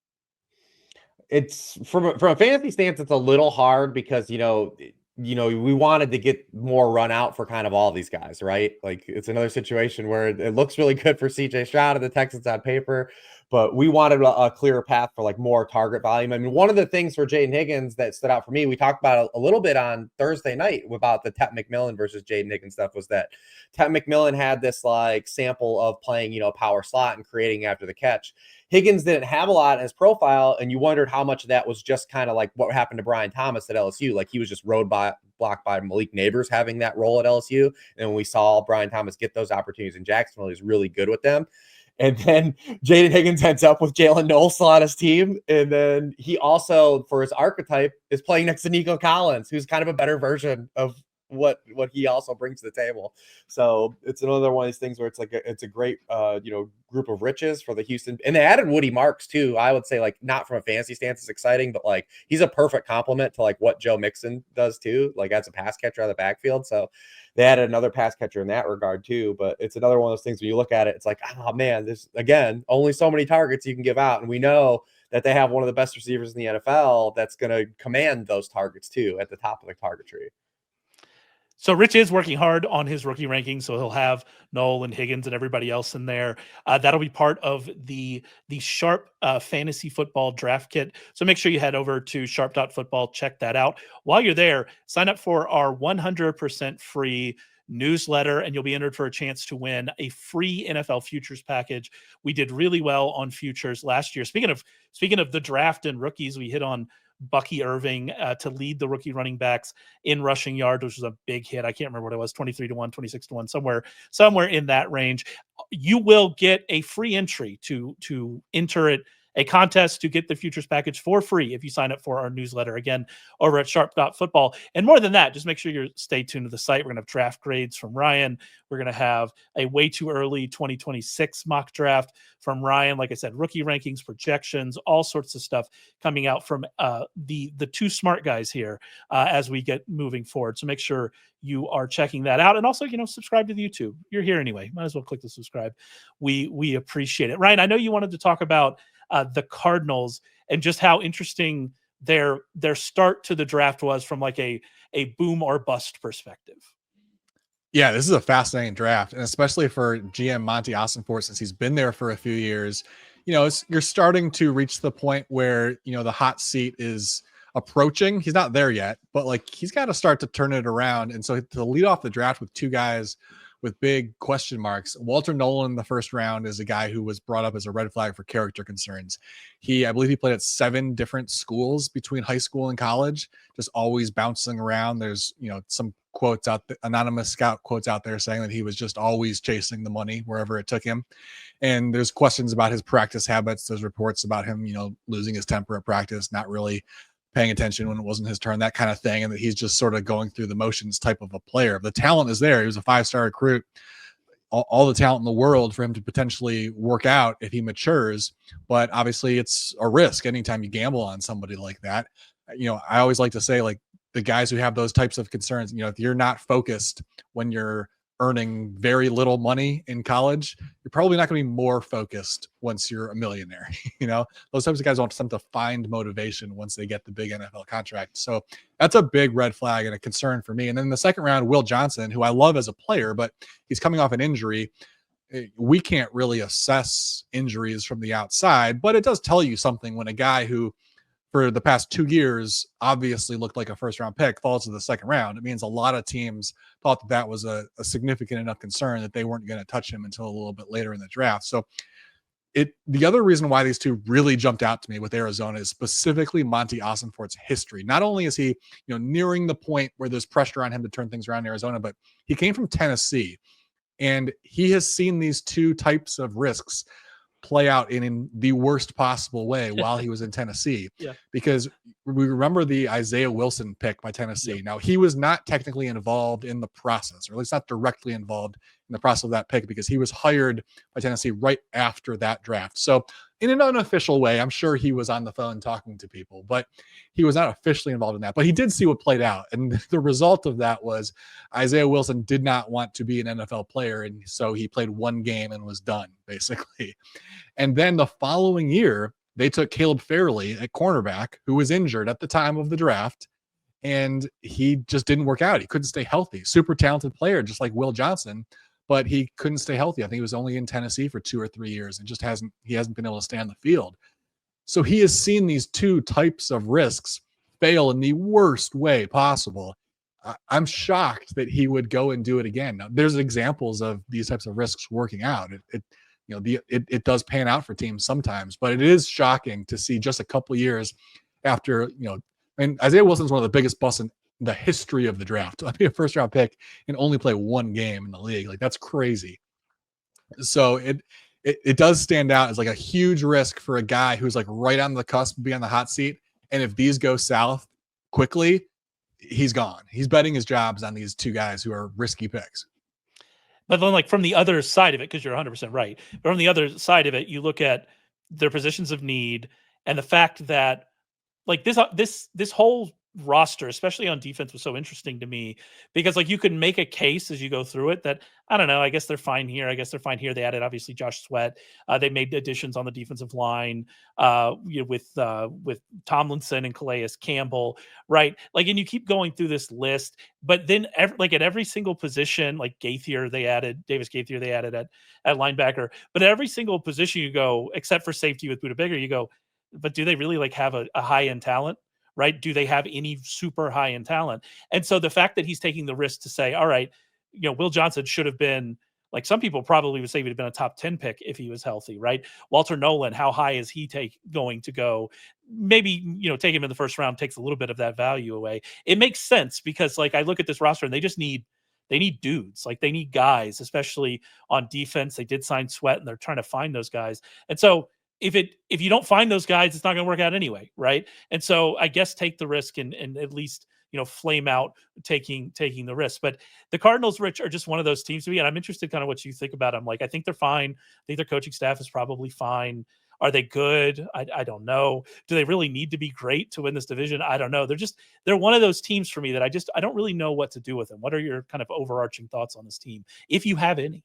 It's from a fantasy stance, it's a little hard because, we wanted to get more run out for kind of all these guys, right? Like it's another situation where it looks really good for CJ Stroud and the Texans on paper, but we wanted a clearer path for like more target volume. I mean, one of the things for Jaden Higgins that stood out for me, we talked about a little bit on Thursday night about the Tet McMillan versus Jaden Higgins stuff, was that Tet McMillan had this like sample of playing, power slot and creating after the catch. Higgins didn't have a lot in his profile, and you wondered how much of that was just kind of like what happened to Brian Thomas at LSU. Like he was just blocked by Malik Neighbors having that role at LSU. And when we saw Brian Thomas get those opportunities in Jacksonville, he was really good with them. And then Jaden Higgins ends up with Jalen Knoll still on his team. And then he also, for his archetype, is playing next to Nico Collins, who's kind of a better version of what he also brings to the table. So it's another one of these things where it's like it's a great group of riches for the Houston. And they added Woody Marks too. I would say like not from a fantasy stance is exciting, but like he's a perfect complement to like what Joe Mixon does too, like as a pass catcher out of the backfield. So they added another pass catcher in that regard too. But it's another one of those things when you look at it, it's like, oh man, there's again only so many targets you can give out, and we know that they have one of the best receivers in the NFL that's going to command those targets too at the top of the target tree. So Rich is working hard on his rookie ranking, so he'll have Knoll and Higgins and everybody else in there. That'll be part of the Sharp Fantasy Football Draft Kit. So make sure you head over to sharp.football, check that out. While you're there, sign up for our 100% free newsletter, and you'll be entered for a chance to win a free NFL futures package. We did really well on futures last year. Speaking of the draft and rookies, we hit on Bucky Irving to lead the rookie running backs in rushing yards, which was a big hit. I can't remember what it was, 23-1, 26-1, somewhere in that range. You will get a free entry to enter a contest to get the futures package for free if you sign up for our newsletter, again, over at sharp.football. And more than that, just make sure you stay tuned to the site. We're going to have draft grades from Ryan. We're going to have a way too early 2026 mock draft from Ryan. Like I said, rookie rankings, projections, all sorts of stuff coming out from the two smart guys here as we get moving forward. So make sure you are checking that out. And also, subscribe to the YouTube. You're here anyway. Might as well click the subscribe. We appreciate it. Ryan, I know you wanted to talk about the Cardinals and just how interesting their start to the draft was from like a boom or bust perspective. Yeah, this is a fascinating draft, and especially for GM Monty Ossenfort, since he's been there for a few years. You're starting to reach the point where the hot seat is approaching. He's not there yet, but like he's got to start to turn it around. And so to lead off the draft with two guys with big question marks. Walter Nolan in the first round is a guy who was brought up as a red flag for character concerns. I believe he played at 7 different schools between high school and college, just always bouncing around. There's, some quotes out, anonymous scout quotes out there saying that he was just always chasing the money wherever it took him. And there's questions about his practice habits. There's reports about him, losing his temper at practice, not really paying attention when it wasn't his turn, that kind of thing. And that he's just sort of going through the motions type of a player. The talent is there. He was a 5-star recruit, all the talent in the world for him to potentially work out if he matures. But obviously it's a risk anytime you gamble on somebody like that. I always like to say, like, the guys who have those types of concerns, if you're not focused when you're earning very little money in college, you're probably not going to be more focused once you're a millionaire. Those types of guys want something to find motivation once they get the big NFL contract. So that's a big red flag and a concern for me. And then in the second round, Will Johnson, who I love as a player, but he's coming off an injury. We can't really assess injuries from the outside, but it does tell you something when a guy who for the past 2 years obviously looked like a first-round pick falls to the second round. It means a lot of teams thought that was a significant enough concern that they weren't going to touch him until a little bit later in the draft. So the other reason why these two really jumped out to me with Arizona is specifically Monty Ossenfort's history. Not only is he, nearing the point where there's pressure on him to turn things around in Arizona, but he came from Tennessee, and he has seen these two types of risks play out in the worst possible way while he was in Tennessee. Yeah. Because we remember the Isaiah Wilson pick by Tennessee. Now, he was not technically involved in the process, or at least not directly involved in the process of that pick, because he was hired by Tennessee right after that draft. So in an unofficial way, I'm sure he was on the phone talking to people, but he was not officially involved in that. But he did see what played out. And the result of that was Isaiah Wilson did not want to be an NFL player. And so he played 1 game and was done, basically. And then the following year, they took Caleb Fairley at cornerback, who was injured at the time of the draft. And he just didn't work out. He couldn't stay healthy. Super talented player, just like Will Johnson, but he couldn't stay healthy. I think he was only in Tennessee for 2 or 3 years and he hasn't been able to stay on the field. So he has seen these two types of risks fail in the worst way possible. I'm shocked that he would go and do it again. Now, there's examples of these types of risks working out. It does pan out for teams sometimes, but it is shocking to see just a couple years after, and Isaiah Wilson's one of the biggest busts in the history of the draft. To be a first-round pick and only play 1 game in the league, like, that's crazy. So it does stand out as like a huge risk for a guy who's like right on the cusp of being on the hot seat. And if these go south quickly, he's gone. He's betting his jobs on these two guys who are risky picks. But then, like, from the other side of it, because you're 100% right, but from the other side of it, you look at their positions of need and the fact that, like, this whole roster, especially on defense, was so interesting to me because, like, you could make a case as you go through it that, I don't know, I guess they're fine here. They added, obviously, Josh Sweat. They made additions on the defensive line with Tomlinson and Calais Campbell, right? Like, and you keep going through this list, but then at every single position, like Davis Gaither, they added at linebacker, but at every single position you go, except for safety with Budda Baker, you go, but do they really like have a high-end talent? Right? Do they have any super high-end talent? And so the fact that he's taking the risk to say, all right, Will Johnson should have been, like, some people probably would say he'd have been a top 10 pick if he was healthy, right? Walter Nolan, how high is he going to go? Maybe, take him in the first round takes a little bit of that value away. It makes sense because, like, I look at this roster and they need dudes. Like, they need guys, especially on defense. They did sign Sweat and they're trying to find those guys. And so if you don't find those guys, it's not going to work out anyway, right? And so I guess take the risk and at least flame out taking the risk. But the Cardinals, Rich, are just one of those teams to me, and I'm interested kind of what you think about them. Like, I think they're fine. I think their coaching staff is probably fine. Are they good? I don't know. Do they really need to be great to win this division? I don't know. They're one of those teams for me that I don't really know what to do with them. What are your kind of overarching thoughts on this team, if you have any?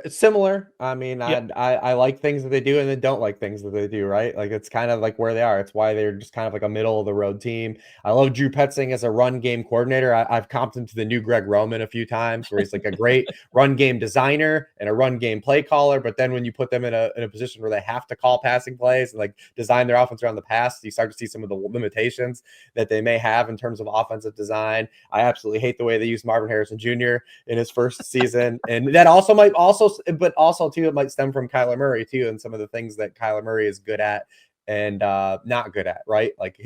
Similar. I mean, Yeah. I like things that they do and then don't like things that they do, right? Like, it's kind of like where they are. It's why they're just kind of like a middle of the road team. I love Drew Petzing as a run game coordinator. I've comped him to the new Greg Roman a few times, where he's like a great run game designer and a run game play caller. But then when you put them in a position where they have to call passing plays and like design their offense around the pass, you start to see some of the limitations that they may have in terms of offensive design. I absolutely hate the way they use Marvin Harrison Jr. in his first season, and that also might too, it might stem from Kyler Murray too, and some of the things that Kyler Murray is good at and not good at, right? Like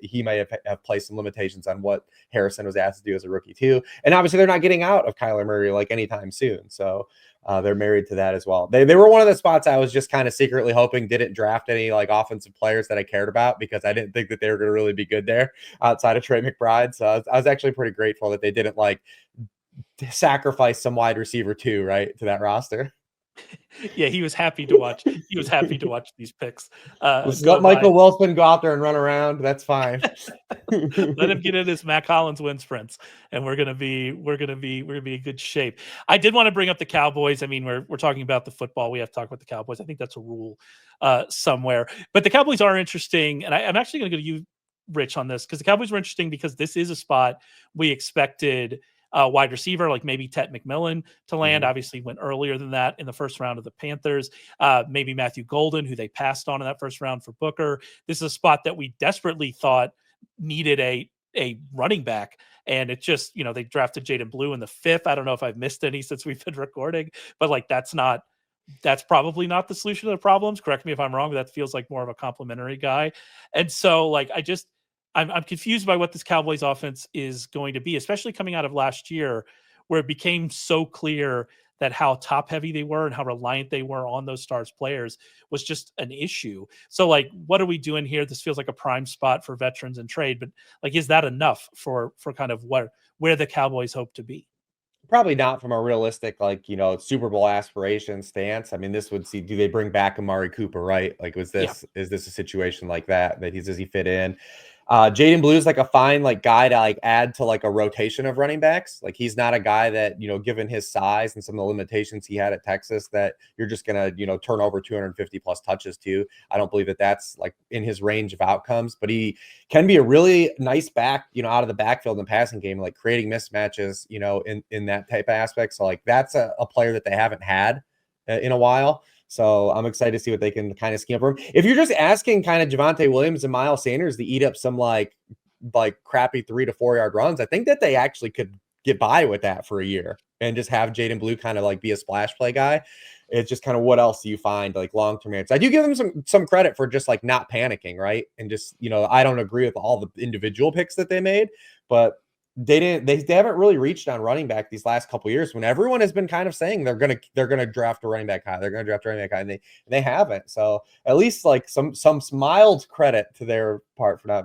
he may have placed some limitations on what Harrison was asked to do as a rookie too. And obviously they're not getting out of Kyler Murray like anytime soon. So they're married to that as well. They were one of the spots I was just kind of secretly hoping didn't draft any like offensive players that I cared about, because I didn't think that they were going to really be good there outside of Trey McBride. So I was actually pretty grateful that they didn't like sacrifice some wide receiver too, right, to that roster. Yeah, he was happy to watch. He was happy to watch these picks. Let Michael Wilson go out there and run around. That's fine. Let him get in his Mac Hollins wind sprints, and we're gonna be in good shape. I did want to bring up the Cowboys. I mean, we're talking about the football. We have to talk about the Cowboys. I think that's a rule somewhere. But the Cowboys are interesting, and I'm actually going to go to you, Rich, on this, because the Cowboys were interesting because this is a spot we expected wide receiver, like maybe Tet McMillan to land. Obviously went earlier than that in the first round of the Panthers. Maybe Matthew Golden, who they passed on in that first round for Booker. This is a spot that we desperately thought needed a running back. And it just, they drafted Jaden Blue in the 5th. I don't know if I've missed any since we've been recording, but like, that's probably not the solution to the problems. Correct me if I'm wrong, but that feels like more of a complimentary guy. And so like, I'm confused by what this Cowboys offense is going to be, especially coming out of last year, where it became so clear that how top heavy they were and how reliant they were on those stars players was just an issue. So like, what are we doing here? This feels like a prime spot for veterans and trade, but like, is that enough for kind of where the Cowboys hope to be? Probably not from a realistic, like, Super Bowl aspiration stance. I mean, this would see, do they bring back Amari Cooper, right? Like, is this a situation like that does he fit in? Jaden Blue is like a fine like guy to like add to like a rotation of running backs. Like, he's not a guy that, given his size and some of the limitations he had at Texas, that you're just gonna turn over 250 plus touches to. I don't believe that that's like in his range of outcomes, but he can be a really nice back, out of the backfield in the passing game, like creating mismatches, in that type of aspect. So like, that's a player that they haven't had in a while. So I'm excited to see what they can kind of scheme up for him. If you're just asking kind of Javonte Williams and Miles Sanders to eat up some like crappy 3 to 4 yard runs, I think that they actually could get by with that for a year and just have Jaden Blue kind of like be a splash play guy. It's just kind of, what else do you find like long-term answers? I do give them some credit for just like not panicking, right? And just, I don't agree with all the individual picks that they made, but they haven't really reached on running back these last couple of years when everyone has been kind of saying they're gonna draft a running back high. They're gonna draft a running back high, and they haven't. So at least like some mild credit to their part for not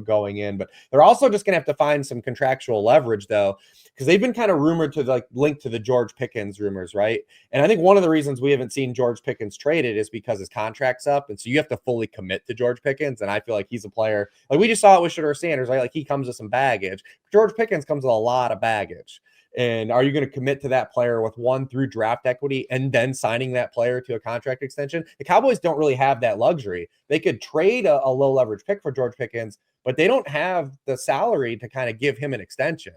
going in. But they're also just gonna have to find some contractual leverage though, because they've been kind of rumored to like link to the George Pickens rumors, right? And I think one of the reasons we haven't seen George Pickens traded is because his contract's up, and so you have to fully commit to George Pickens. And I feel like he's a player, like we just saw it with Shedeur Sanders, right? Like, he comes with some baggage. George Pickens comes with a lot of baggage. And are you going to commit to that player with through draft equity and then signing that player to a contract extension? The Cowboys don't really have that luxury. They could trade a low leverage pick for George Pickens, but they don't have the salary to kind of give him an extension.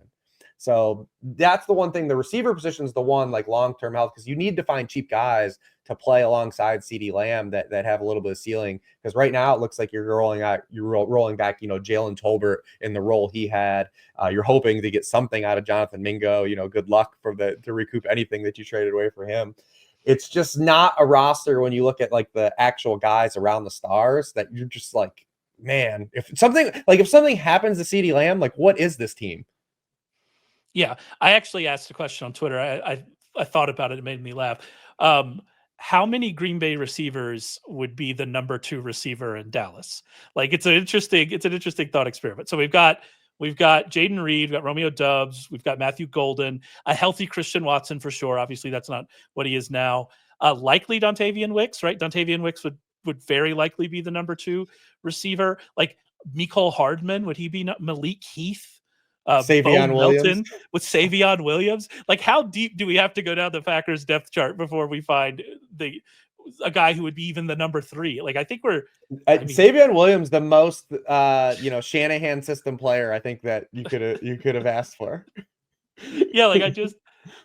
So that's the one thing. The receiver position is the one like long-term health, because you need to find cheap guys to play alongside CeeDee Lamb that have a little bit of ceiling. Because right now it looks like you're rolling back, Jalen Tolbert in the role he had. You're hoping to get something out of Jonathan Mingo. Good luck to recoup anything that you traded away for him. It's just not a roster when you look at like the actual guys around the stars that you're just like, man, if something happens to CeeDee Lamb, like what is this team? Yeah, I actually asked a question on Twitter. I thought about it. It made me laugh. How many Green Bay receivers would be the number 2 receiver in Dallas? Like, it's an interesting thought experiment. So we've got Jaden Reed, we've got Romeo Doubs, we've got Matthew Golden, a healthy Christian Watson for sure. Obviously, that's not what he is now. Likely Dontavian Wicks, right? Dontavian Wicks would very likely be the number 2 receiver. Like Mecole Hardman, would he be Malik Heath? Savion Williams with Savion Williams. Like, how deep do we have to go down the Packers depth chart before we find a guy who would be even the number 3? Like, I think Savion Williams, the most Shanahan system player I think that you could have asked for. Yeah, like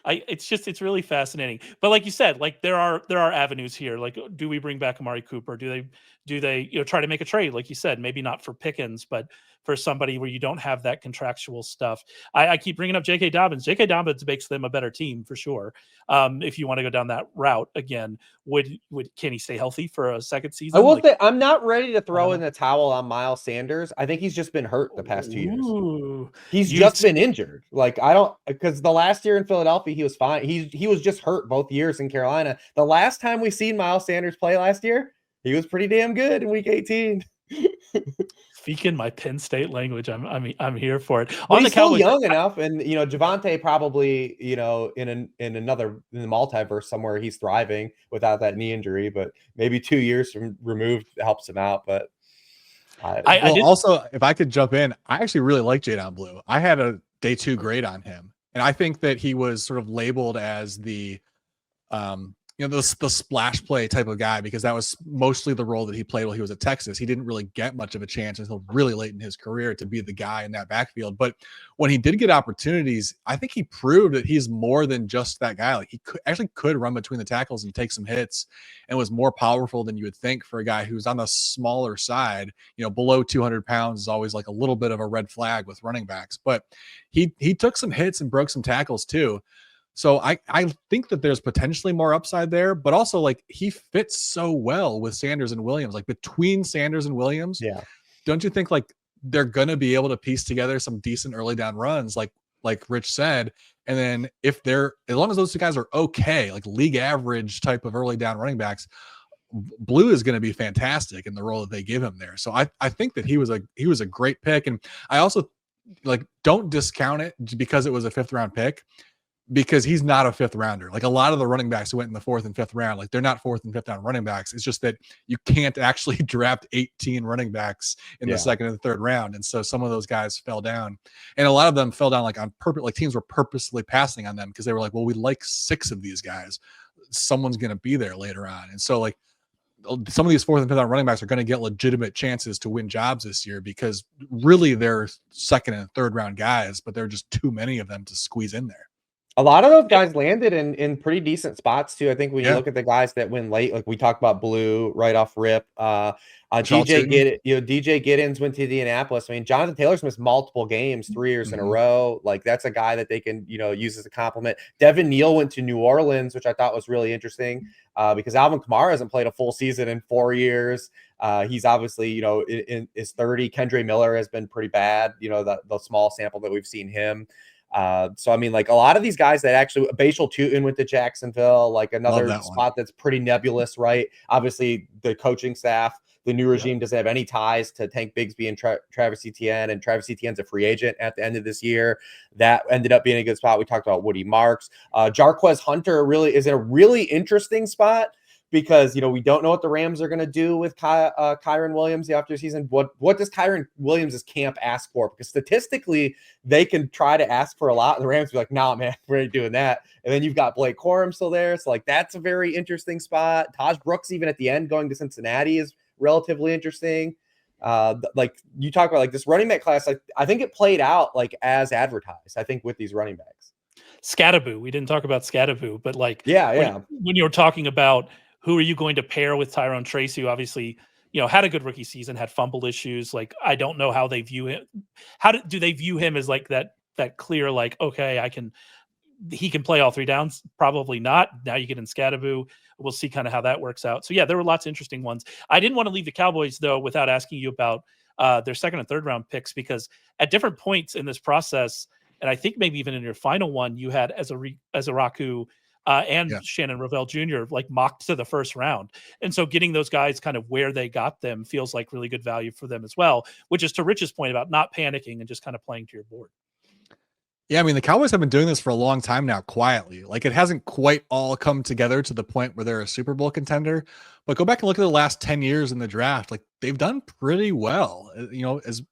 it's really fascinating. But like you said, like there are avenues here. Like, do we bring back Amari Cooper? Do they try to make a trade? Like you said, maybe not for Pickens, but for somebody where you don't have that contractual stuff. I keep bringing up J.K. Dobbins. J.K. Dobbins makes them a better team for sure. If you want to go down that route again, can he stay healthy for a second season? I will say I'm not ready to throw in the towel on Miles Sanders. I think he's just been hurt the past 2 years. He's just been injured. Like, because the last year in Philadelphia he was fine. He was just hurt both years in Carolina. The last time we seen Miles Sanders play last year, he was pretty damn good in Week 18. Speaking my Penn State language, I'm here for it. But he's still young enough, and Javonte probably in the multiverse somewhere he's thriving without that knee injury, but maybe 2 years removed helps him out. But also, if I could jump in, I actually really like Jadon Blue. I had a day 2 grade on him, and I think that he was sort of labeled as the the splash play type of guy, because that was mostly the role that he played while he was at Texas. He didn't really get much of a chance until really late in his career to be the guy in that backfield. But when he did get opportunities, I think he proved that he's more than just that guy. Like, he could run between the tackles and take some hits, and was more powerful than you would think for a guy who's on the smaller side. Below 200 pounds is always like a little bit of a red flag with running backs, but he took some hits and broke some tackles too. So I think that there's potentially more upside there, but also like he fits so well with Sanders and Williams. Like, between Sanders and Williams, yeah, don't you think like they're going to be able to piece together some decent early down runs, like Rich said? And then as long as those 2 guys are okay, like league average type of early down running backs, Blue is going to be fantastic in the role that they give him there. So I think that he was a great pick, and I also don't discount it because it was a 5th round pick, because he's not a 5th rounder. Like, a lot of the running backs who went in the 4th and 5th round, like, they're not 4th and 5th round running backs. It's just that you can't actually draft 18 running backs in the 2nd and 3rd round. And so some of those guys fell down, and a lot of them fell down like on purpose. Like, teams were purposely passing on them because they were like, well, we like 6 of these guys. Someone's going to be there later on. And so like some of these 4th and 5th round running backs are going to get legitimate chances to win jobs this year, because really they're 2nd and 3rd round guys, but there are just too many of them to squeeze in there. A lot of those guys landed in pretty decent spots too. I think when you look at the guys that went late, like we talked about Blue right off rip, DJ Giddens went to Indianapolis. I mean, Jonathan Taylor's missed multiple games 3 years in a row. Like, that's a guy that they can use as a compliment. Devin Neal went to New Orleans, which I thought was really interesting because Alvin Kamara hasn't played a full season in 4 years. He's obviously in his 30. Kendre Miller has been pretty bad. The small sample that we've seen him. So I mean, like, a lot of these guys that actually Bashal Tutin went to Jacksonville, like another spot that's pretty nebulous, right? Obviously, the coaching staff, the new regime doesn't have any ties to Tank Bigsby and Travis Etienne, and Travis Etienne's a free agent at the end of this year. That ended up being a good spot. We talked about Woody Marks. Jarquez Hunter really is in a really interesting spot, because we don't know what the Rams are going to do with Kyron Williams after season. What does Kyron Williams' camp ask for? Because statistically, they can try to ask for a lot, and the Rams be like, "Nah, man, we ain't doing that." And then you've got Blake Corum still there, so like that's a very interesting spot. Taj Brooks, even at the end, going to Cincinnati is relatively interesting. like you talk about like this running back class, I think it played out like as advertised. I think with these running backs. Scatterboo. We didn't talk about Scatterboo, but like Yeah. when you were talking about who are you going to pair with Tyrone Tracy, who obviously, had a good rookie season, had fumble issues. Like, I don't know how they view him. Do they view him as like that clear, like, okay, he can play all three downs? Probably not. Now you get in Scatterboo. We'll see kind of how that works out. So yeah, there were lots of interesting ones. I didn't want to leave the Cowboys though without asking you about their second and third round picks, because at different points in this process, and I think maybe even in your final one, you had Ezeraku and Shannon Ravel Jr. like mocked to the first round. And so getting those guys kind of where they got them feels like really good value for them as well, which is to Rich's point about not panicking and just kind of playing to your board. Yeah, I mean, the Cowboys have been doing this for a long time now, quietly. Like, it hasn't quite all come together to the point where they're a Super Bowl contender. But go back and look at the last 10 years in the draft. Like, they've done pretty well. As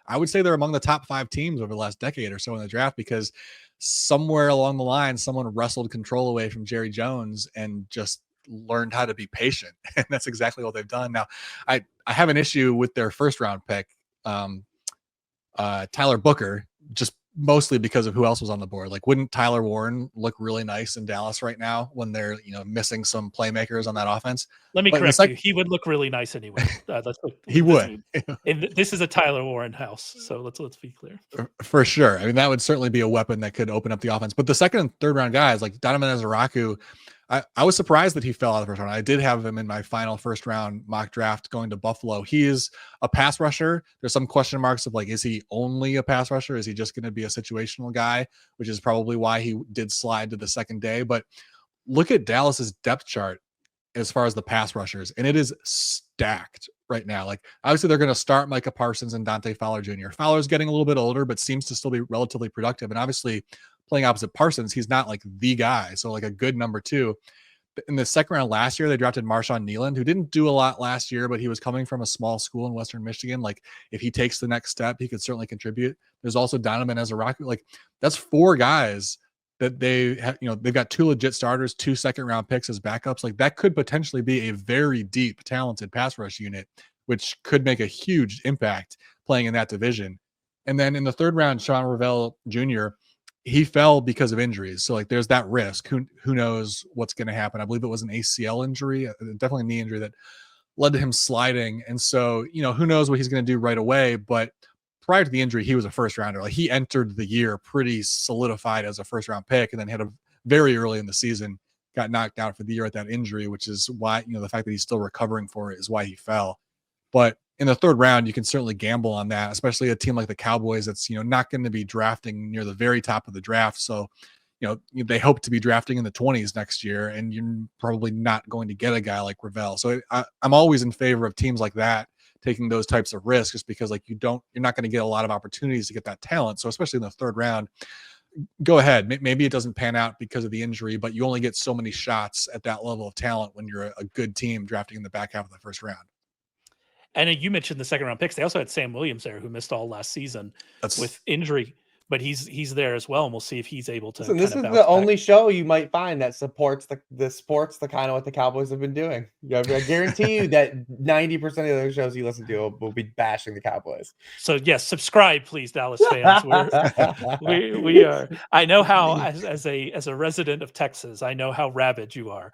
I would say, they're among the top 5 teams over the last decade or so in the draft, because somewhere along the line, someone wrestled control away from Jerry Jones and just learned how to be patient. And that's exactly what they've done. Now, I have an issue with their first round pick, Tyler Booker, just mostly because of who else was on the board. Like, wouldn't Tyler Warren look really nice in Dallas right now when they're missing some playmakers on that offense? Let me correct you. He would look really nice anyway. He would. And this is a Tyler Warren house, so let's be clear. For sure. I mean, that would certainly be a weapon that could open up the offense. But the second and third round guys like Donovan Ezeraku, I was surprised that he fell out of the first round. I did have him in my final first round mock draft going to Buffalo. He is a pass rusher. There's some question marks of like, is he only a pass rusher? Is he just going to be a situational guy, which is probably why he did slide to the second day. But look at Dallas's depth chart as far as the pass rushers, and it is stacked right now. Like, obviously they're going to start Micah Parsons and Dante Fowler Jr. Fowler's getting a little bit older, but seems to still be relatively productive. And obviously playing opposite Parsons, he's not like the guy. So like a good number 2. In the second round last year, they drafted Marshawn Nealand, who didn't do a lot last year, but he was coming from a small school in Western Michigan. Like, if he takes the next step, he could certainly contribute. There's also Donovan Ezeraku. Like, that's 4 guys that they have, they've got 2 legit starters, 2 second round picks as backups. Like, that could potentially be a very deep, talented pass rush unit, which could make a huge impact playing in that division. And then in the third round, Sean Ravel Jr., he fell because of injuries. So like, there's that risk. Who knows what's going to happen? I believe it was an ACL injury, definitely a knee injury that led to him sliding. And so, who knows what he's going to do right away. But prior to the injury, he was a first rounder. Like, he entered the year pretty solidified as a first round pick, and then had a very early in the season, got knocked out for the year at that injury, which is why, the fact that he's still recovering for it is why he fell. But in the third round, you can certainly gamble on that, especially a team like the Cowboys that's, not going to be drafting near the very top of the draft. So, they hope to be drafting in the 20s next year, and you're probably not going to get a guy like Ravel. So I'm always in favor of teams like that taking those types of risks, just because like you're not going to get a lot of opportunities to get that talent. So especially in the third round, go ahead. Maybe it doesn't pan out because of the injury, but you only get so many shots at that level of talent when you're a good team drafting in the back half of the first round. And you mentioned the second round picks. They also had Sam Williams there, who missed all last season with injury, but he's there as well, and we'll see if he's able to. So this is the only show you might find that supports the kind of what the Cowboys have been doing. I guarantee you that 90% of the other shows you listen to will be bashing the Cowboys. So yes, subscribe, please, Dallas fans. We are. I know how, as a resident of Texas, I know how rabid you are.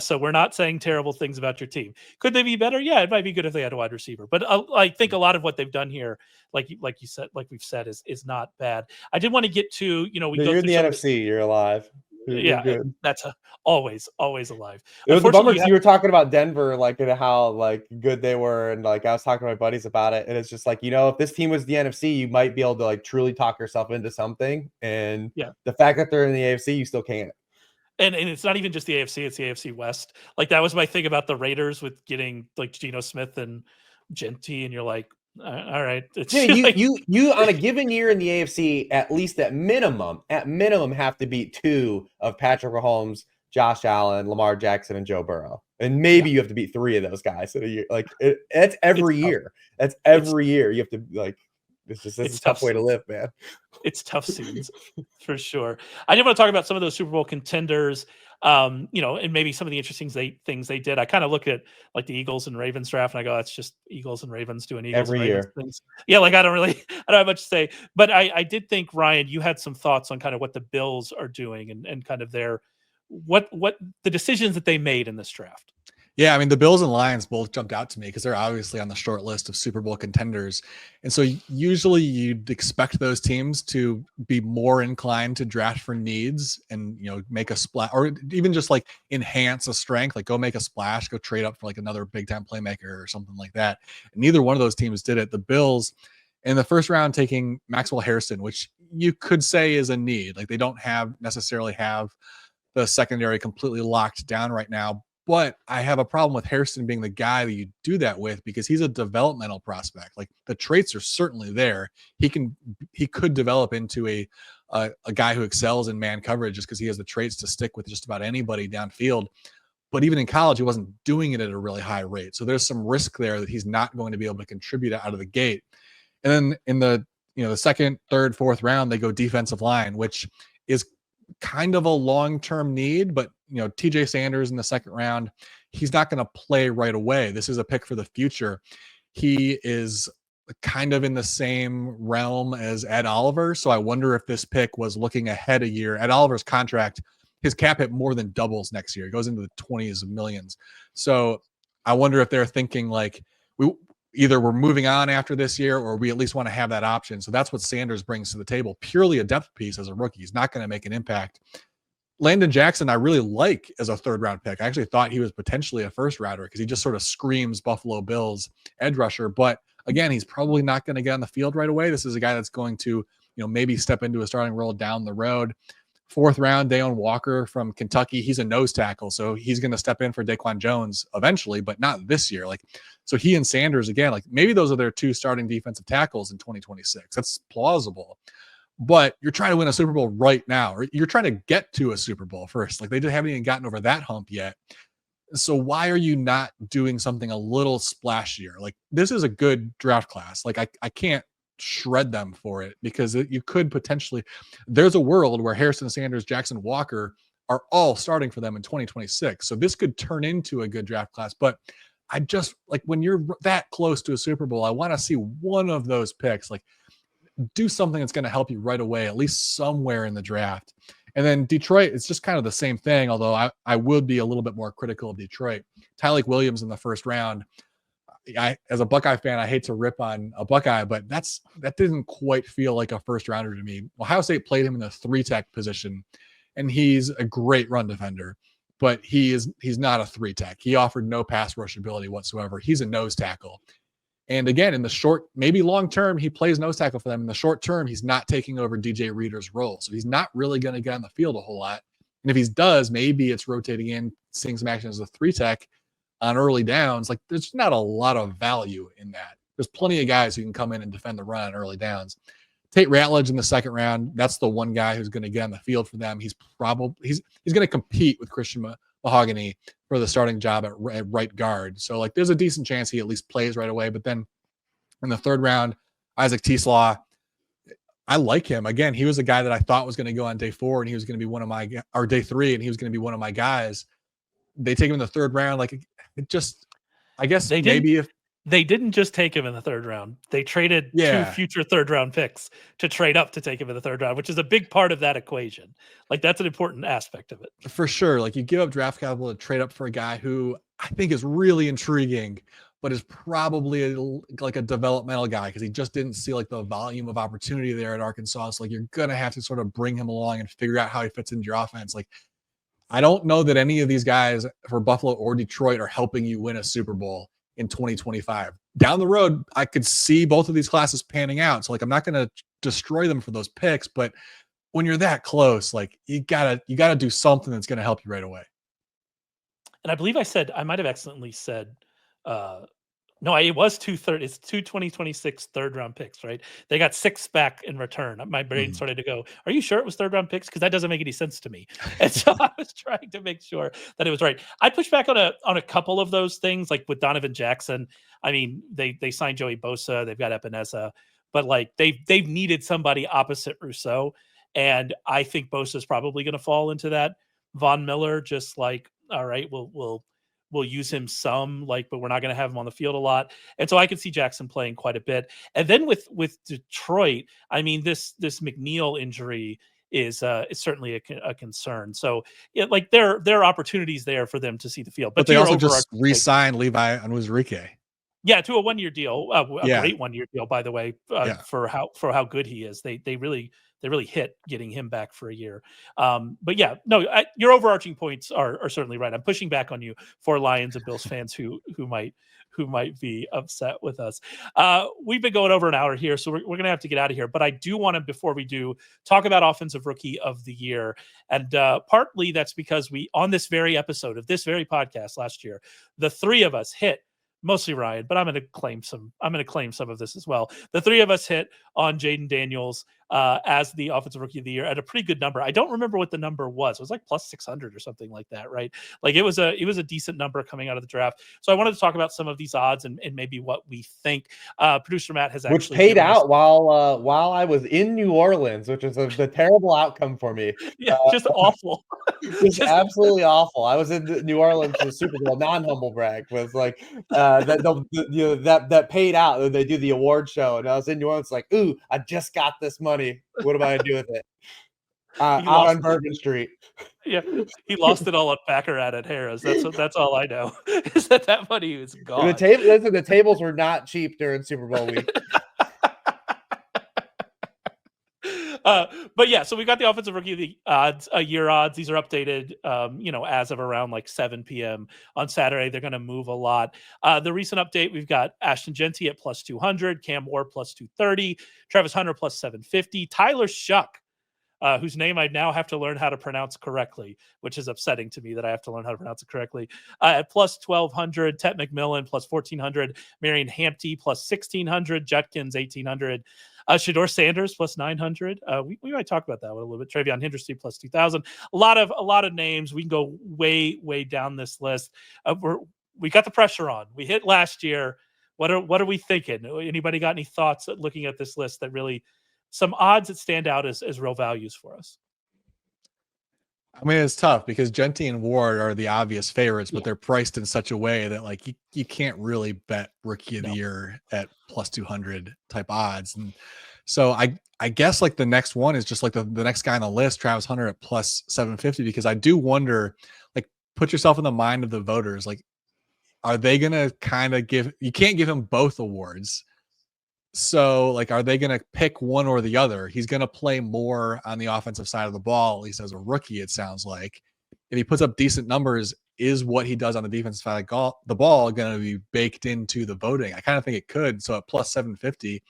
So we're not saying terrible things about your team. Could they be better? Yeah, it might be good if they had a wide receiver. But I think a lot of what they've done here, like you said, like we've said, is not bad. I did want to get to, you're in the NFC, you're alive. You're good. That's always alive. It was a bummer because you were talking about Denver, like, and how like good they were, and like I was talking to my buddies about it, and it's just like, if this team was the NFC, you might be able to like truly talk yourself into something, and the fact that they're in the AFC, you still can't. And it's not even just the AFC; it's the AFC West. Like, that was my thing about the Raiders with getting like Geno Smith and Genty, and you're like, all right. You on a given year in the AFC, at least at minimum have to beat 2 of Patrick Mahomes, Josh Allen, Lamar Jackson, and Joe Burrow, and maybe you have to beat 3 of those guys in a year. Like, that's every year. That's every year. You have to like. It's a tough way to live, man. It's tough scenes for sure. I did want to talk about some of those Super Bowl contenders. And maybe some of the interesting things they did. I kind of look at like the Eagles and Ravens draft, and I go, that's just Eagles and Ravens doing Eagles Every and Ravens year. things. Yeah, like I don't have much to say. But I did think, Ryan, you had some thoughts on kind of what the Bills are doing and kind of what the decisions that they made in this draft. Yeah, I mean, the Bills and Lions both jumped out to me because they're obviously on the short list of Super Bowl contenders. And so usually you'd expect those teams to be more inclined to draft for needs and, make a splash, or even just like enhance a strength, like go make a splash, go trade up for like another big time playmaker or something like that. And neither one of those teams did it. The Bills in the first round taking Maxwell Hairston, which you could say is a need. Like they don't necessarily have the secondary completely locked down right now. But I have a problem with Hairston being the guy that you do that with because he's a developmental prospect. Like the traits are certainly there. He could develop into a guy who excels in man coverage just because he has the traits to stick with just about anybody downfield. But even in college, he wasn't doing it at a really high rate. So there's some risk there that he's not going to be able to contribute out of the gate. And then in the the second, third, fourth round, they go defensive line, which is kind of a long-term need, but TJ Sanders in the second round, he's not going to play right away. This is a pick for the future. He is kind of in the same realm as Ed Oliver. So I wonder if this pick was looking ahead a year. Ed Oliver's contract, his cap hit more than doubles next year. It goes into the 20s of millions. So I wonder if they're thinking like either we're moving on after this year or we at least want to have that option. So that's what Sanders brings to the table. Purely a depth piece as a rookie. He's not going to make an impact. Landon Jackson, I really like as a third round pick. I actually thought he was potentially a first rounder because he just sort of screams Buffalo Bills edge rusher. But again, he's probably not going to get on the field right away. This is a guy that's going to, maybe step into a starting role down the road. Fourth round, Dayon Walker from Kentucky. He's a nose tackle, so he's going to step in for Daquan Jones eventually, but not this year. So he and Sanders, again, maybe those are their two starting defensive tackles in 2026. That's plausible. But you're trying to win a Super Bowl right now, or you're trying to get to a Super Bowl first. They haven't even gotten over that hump yet. So why are you not doing something a little splashier? This is a good draft class. I can't shred them for it because you could potentially, there's a world where Harrison, Sanders, Jackson, Walker are all starting for them in 2026. So this could turn into a good draft class. But I just when you're that close to a Super Bowl, I want to see one of those picks, do something that's going to help you right away, at least somewhere in the draft. And then Detroit, it's just kind of the same thing, although I would be a little bit more critical of Detroit. Tyleik Williams in the first round. As a Buckeye fan, I hate to rip on a Buckeye, but that didn't quite feel like a first rounder to me. Ohio State played him in the 3-tech position, and he's a great run defender, but he's not a 3-tech. He offered no pass rush ability whatsoever. He's a nose tackle. And again, in the short, maybe long term, he plays nose tackle for them. In the short term, he's not taking over DJ Reader's role. So he's not really going to get on the field a whole lot. And if he does, maybe it's rotating in, seeing some action as a 3-tech on early downs. There's not a lot of value in that. There's plenty of guys who can come in and defend the run on early downs. Tate Ratledge in the second round, that's the one guy who's going to get on the field for them. He's going to compete with Christian Mahogany for the starting job at right guard. So there's a decent chance he at least plays right away. But then in the third round, Isaac Teslaw, I like him. Again, he was a guy that I thought was going to go on day 4 and he was going to be day 3 and he was going to be one of my guys. They take him in the third round. I guess they didn't just take him in the third round. They traded 2 future third round picks to trade up to take him in the third round, which is a big part of that equation. That's an important aspect of it. For sure. You give up draft capital to trade up for a guy who I think is really intriguing, but is probably a developmental guy because he just didn't see the volume of opportunity there at Arkansas. So you're going to have to sort of bring him along and figure out how he fits into your offense. I don't know that any of these guys for Buffalo or Detroit are helping you win a Super Bowl in 2025. Down the road, I could see both of these classes panning out. So I'm not going to destroy them for those picks, but when you're that close, you gotta do something that's going to help you right away. And I believe I might have accidentally said, no, it was 2 2026 third round picks, right? They got 6 back in return. My brain started to go, are you sure it was third round picks? Because that doesn't make any sense to me. And so I was trying to make sure that it was right. I pushed back on a couple of those things, with Donovan Jackson. I mean, they signed Joey Bosa, they've got Epinesa, but they've needed somebody opposite Rousseau. And I think Bosa is probably going to fall into that Von Miller, just like, all right, we'll use him some, like, but we're not going to have him on the field a lot. And so I could see Jackson playing quite a bit. And then with Detroit, I mean, this McNeil injury is certainly a concern. So yeah, like there are opportunities there for them to see the field. But they also just re-signed Levi Onwuzurike. Yeah, to a 1-year deal, a Yeah. great 1-year deal, by the way, for how good he is. They really hit getting him back for a year. But yeah, no, your overarching points are certainly right. I'm pushing back on you for Lions and Bills fans who might be upset with us. We've been going over an hour here, so we're gonna have to get out of here. But I do want to, before we do, talk about Offensive Rookie of the Year, and partly that's because we, on this very episode of this very podcast last year, the three of us hit. Mostly Ryan, but I'm going to claim some of this as well. The three of us hit on Jaden Daniels as the Offensive Rookie of the Year at a pretty good number. I don't remember what the number was. It was like plus 600 or something like that, right? Like it was a decent number coming out of the draft. So I wanted to talk about some of these odds and maybe what we think. Producer Matt has actually paid out while I was in New Orleans, which is the terrible outcome for me. Yeah, just awful. Just absolutely awful. I was in New Orleans for the Super Bowl. Non-humble brag was like that paid out. They do the award show, and I was in New Orleans like, ooh, I just got this money. What am I gonna do with it? Out on Bourbon Street. Yeah, he lost it all at Baccarat at Harrah's. That's all I know is that money is gone. The tables were not cheap during Super Bowl week. But yeah, so we got the Offensive Rookie of the Year odds. These are updated, as of around like 7 p.m. on Saturday. They're going to move a lot. The recent update, we've got Ashton Genty at plus 200, Cam Moore plus 230, Travis Hunter plus 750, Tyler Shuck, whose name I now have to learn how to pronounce correctly, which is upsetting to me that I have to learn how to pronounce it correctly. At plus 1,200, Tet McMillan plus 1,400, Marion Hampty plus 1,600, Judkins 1,800, Shedeur Sanders plus 900. We might talk about that one a little bit. Travion Henderson plus 2,000. A lot of names. We can go way down this list. We got the pressure on. We hit last year. What are we thinking? Anybody got any thoughts looking at this list that really some odds that stand out as real values for us? I mean, it's tough because Genty and Ward are the obvious favorites, but they're priced in such a way that like you can't really bet Rookie of the Year at plus 200 type odds. And so I guess like the next one is just like the next guy on the list, Travis Hunter at plus 750, because I do wonder, like, put yourself in the mind of the voters. Like, are they going to kind of you can't give him both awards. So, like, are they going to pick one or the other? He's going to play more on the offensive side of the ball, at least as a rookie, it sounds like. If he puts up decent numbers, is what he does on the defensive side of the ball going to be baked into the voting? I kind of think it could. So at plus 750,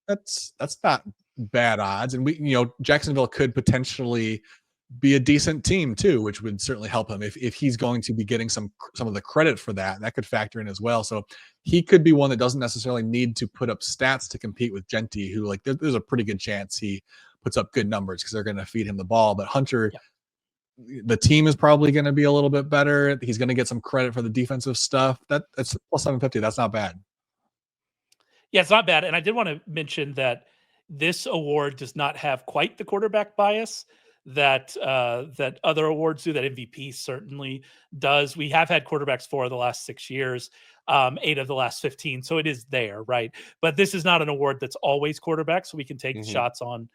that's not bad odds. And Jacksonville could potentially be a decent team too, which would certainly help him if he's going to be getting some of the credit for that. That could factor in as well. So he could be one that doesn't necessarily need to put up stats to compete with Genty, who, like, there's a pretty good chance he puts up good numbers because they're going to feed him the ball. But Hunter, the team is probably going to be a little bit better. He's going to get some credit for the defensive stuff. That's plus 750. That's not bad. Yeah, it's not bad. And I did want to mention that this award does not have quite the quarterback bias that other awards do, that MVP certainly does. We have had quarterbacks for the last 6 years, 8 of the last 15. So it is there, right? But this is not an award that's always quarterback. So we can take shots on,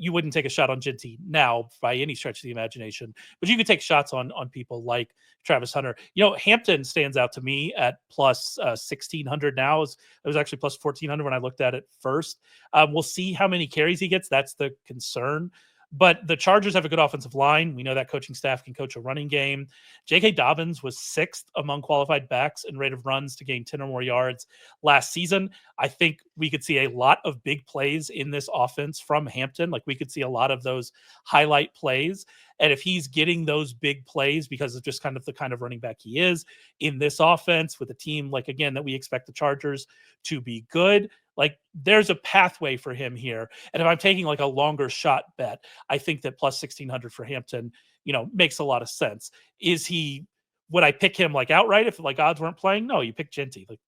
you wouldn't take a shot on Genty now by any stretch of the imagination, but you could take shots on people like Travis Hunter. Hampton stands out to me at plus 1,600 now. It was actually plus 1,400 when I looked at it first. We'll see how many carries he gets. That's the concern. But the Chargers have a good offensive line. We know that coaching staff can coach a running game. J.K. Dobbins was 6th among qualified backs in rate of runs to gain 10 or more yards last season. I think we could see a lot of big plays in this offense from Hampton. Like, we could see a lot of those highlight plays. And if he's getting those big plays because of just kind of the kind of running back he is in this offense with a team, like, again, that we expect the Chargers to be good, like, there's a pathway for him here. And if I'm taking like a longer shot bet, I think that plus 1,600 for Hampton, makes a lot of sense. Would I pick him like outright if like odds weren't playing? No, you pick Genty. Like,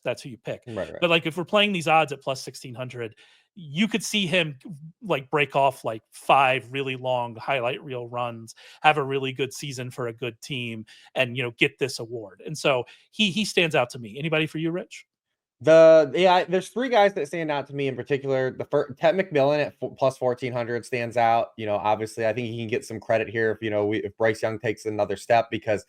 that's who you pick. Right. But like, if we're playing these odds at plus 1600, you could see him like break off like 5 really long highlight reel runs, have a really good season for a good team, and get this award. And so he stands out to me. Anybody for you, Rich? There's 3 guys that stand out to me in particular. The first, Ted McMillan at plus 1400 stands out. Obviously, I think he can get some credit here if Bryce Young takes another step, because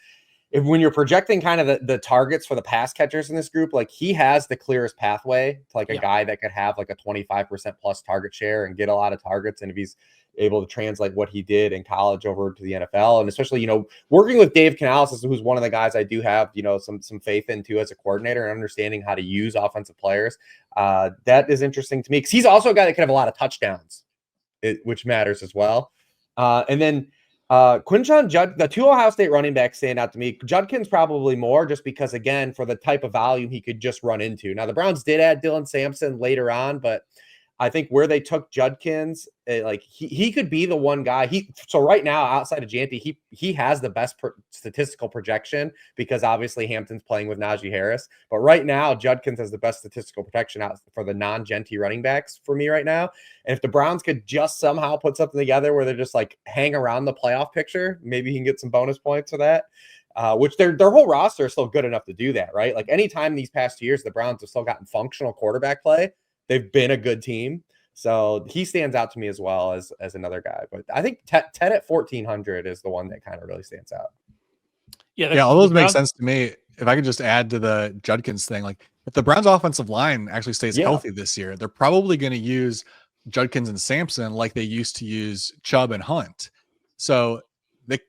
when you're projecting kind of the targets for the pass catchers in this group, like, he has the clearest pathway to like a guy that could have like a 25% plus target share and get a lot of targets. And if he's able to translate what he did in college over to the NFL, and especially, working with Dave Canales, who's one of the guys I do have, some faith in too as a coordinator, and understanding how to use offensive players. That is interesting to me, because he's also a guy that can have a lot of touchdowns, which matters as well. And then Quinshon Judkins, the 2 Ohio State running backs stand out to me. Judkins probably more, just because, again, for the type of volume he could just run into. Now, the Browns did add Dylan Sampson later on, but I think where they took Judkins, like, he could be the one guy. So right now, outside of Janty, he has the best statistical projection, because obviously Hampton's playing with Najee Harris. But right now, Judkins has the best statistical protection out for the non-Genty running backs for me right now. And if the Browns could just somehow put something together where they're just like hang around the playoff picture, maybe he can get some bonus points for that. Which their whole roster is still good enough to do that, right? Like, anytime these past 2 years the Browns have still gotten functional quarterback play, they've been a good team. So he stands out to me as well as another guy. But I think Ted at 1400 is the one that kind of really stands out. Yeah, all those make sense to me. If I could just add to the Judkins thing, like, if the Browns offensive line actually stays healthy this year, they're probably going to use Judkins and Sampson like they used to use Chubb and Hunt. So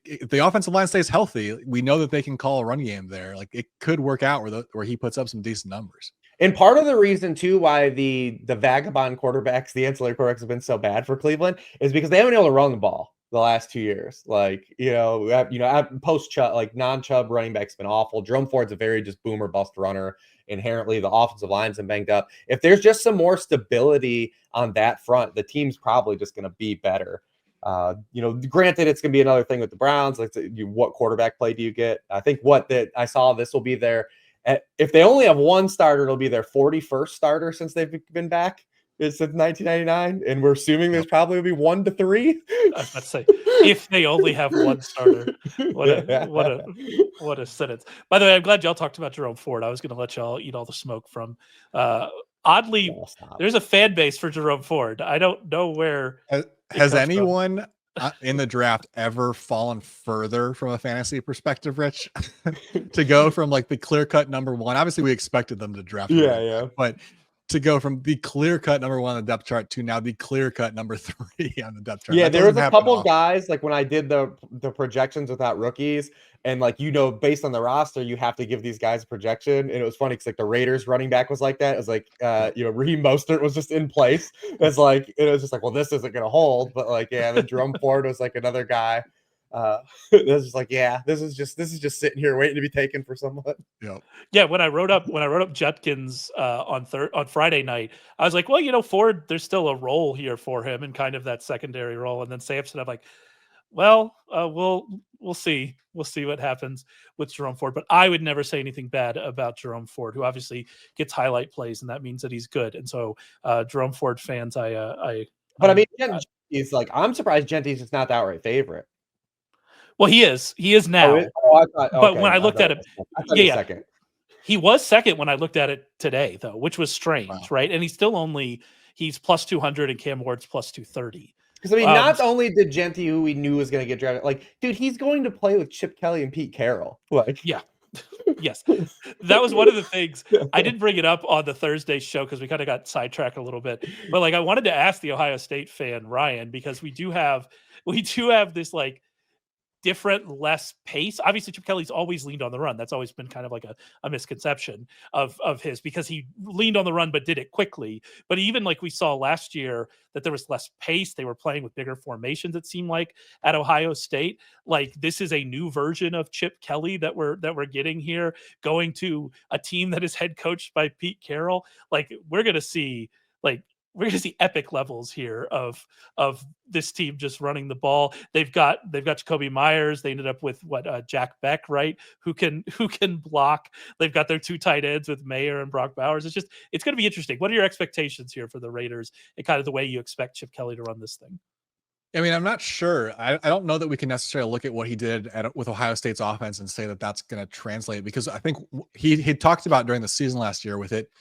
if the offensive line stays healthy, we know that they can call a run game there. Like, it could work out where he puts up some decent numbers. And part of the reason too why the vagabond quarterbacks, the ancillary quarterbacks, have been so bad for Cleveland is because they haven't been able to run the ball the last 2 years. Like, post Chubb, like non-Chubb running back's been awful. Jerome Ford's a very just boomer bust runner. Inherently, the offensive line's been banged up. If there's just some more stability on that front, the team's probably just going to be better. Granted, it's going to be another thing with the Browns. Like, what quarterback play do you get? I think I saw this will be if they only have one starter, it'll be their 41st starter since they've been back since 1999, and we're assuming there's probably will be 1 to 3. I was about to say, if they only have one starter, what a sentence. By the way, I'm glad y'all talked about Jerome Ford. I was going to let y'all eat all the smoke from. Oddly, there's a fan base for Jerome Ford. I don't know where. Has anyone in the draft ever fallen further from a fantasy perspective, Rich? To go from like the clear-cut number 1, obviously we expected them to draft, but to go from the clear-cut number 1 on the depth chart to now the clear-cut number 3 on the depth chart. Yeah, there was a couple of guys, like when I did the projections without rookies, and like, based on the roster, you have to give these guys a projection. And it was funny because like the Raiders running back was like that. It was like, Raheem Mostert was just in place. It was just like, well, this isn't going to hold. But like, yeah, the Jerome Ford was like another guy. This is like, this is just sitting here waiting to be taken for someone. Yeah. When I wrote up Judkins on Friday night, I was like, well, Ford, there's still a role here for him in kind of that secondary role. And then Sampson, I'm like, well, we'll see. We'll see what happens with Jerome Ford. But I would never say anything bad about Jerome Ford, who obviously gets highlight plays, and that means that he's good. And so, Jerome Ford fans, he's like, I'm surprised Genty's just not the outright favorite. Well, he is now. But when I looked at it, second. He was second when I looked at it today, though, which was strange, right? And he's plus 200 and Cam Ward's plus 230. Because not only did Genty, who we knew was going to get drafted, like, dude, he's going to play with Chip Kelly and Pete Carroll. Like, yeah, yes, that was one of the things I didn't bring it up on the Thursday show because we kind of got sidetracked a little bit. But like, I wanted to ask the Ohio State fan Ryan, because we do have this like different, less pace. Obviously, Chip Kelly's always leaned on the run. That's always been kind of like a misconception of his, because he leaned on the run but did it quickly. But even like we saw last year that there was less pace. They were playing with bigger formations, it seemed like, at Ohio State. Like, this is a new version of Chip Kelly that we're getting here, going to a team that is head coached by Pete Carroll. Like, we're going to see like we're going to see epic levels here of this team just running the ball. They've got Jacoby Myers. They ended up with Jack Beck, right? Who can block. They've got their 2 tight ends with Maye and Brock Bowers. It's going to be interesting. What are your expectations here for the Raiders and kind of the way you expect Chip Kelly to run this thing? I mean, I'm not sure. I don't know that we can necessarily look at what he did with Ohio State's offense and say that that's going to translate, because I think he talked about during the season last year with it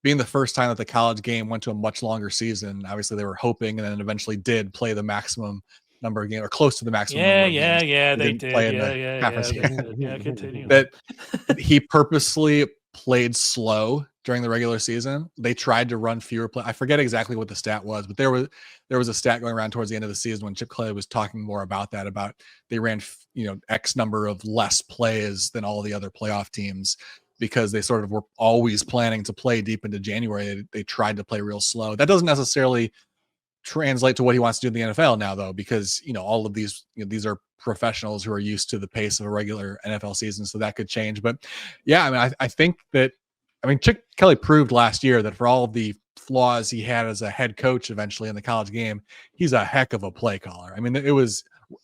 being the first time that the college game went to a much longer season. Obviously, they were hoping and then eventually did play the maximum number of games, or close to the maximum number of games. They did. Play in Yeah, continue. That he purposely played slow during the regular season. They tried to run fewer plays. I forget exactly what the stat was, but there was a stat going around towards the end of the season when Chip Kelly was talking more about that, about they ran X number of less plays than all the other playoff teams, because they sort of were always planning to play deep into January. They tried to play real slow. That doesn't necessarily translate to what he wants to do in the NFL now, though, because all of these these are professionals who are used to the pace of a regular NFL season, so that could change. But yeah, I mean, I think that, Chip Kelly proved last year that for all of the flaws he had as a head coach eventually in the college game, he's a heck of a play caller. I mean,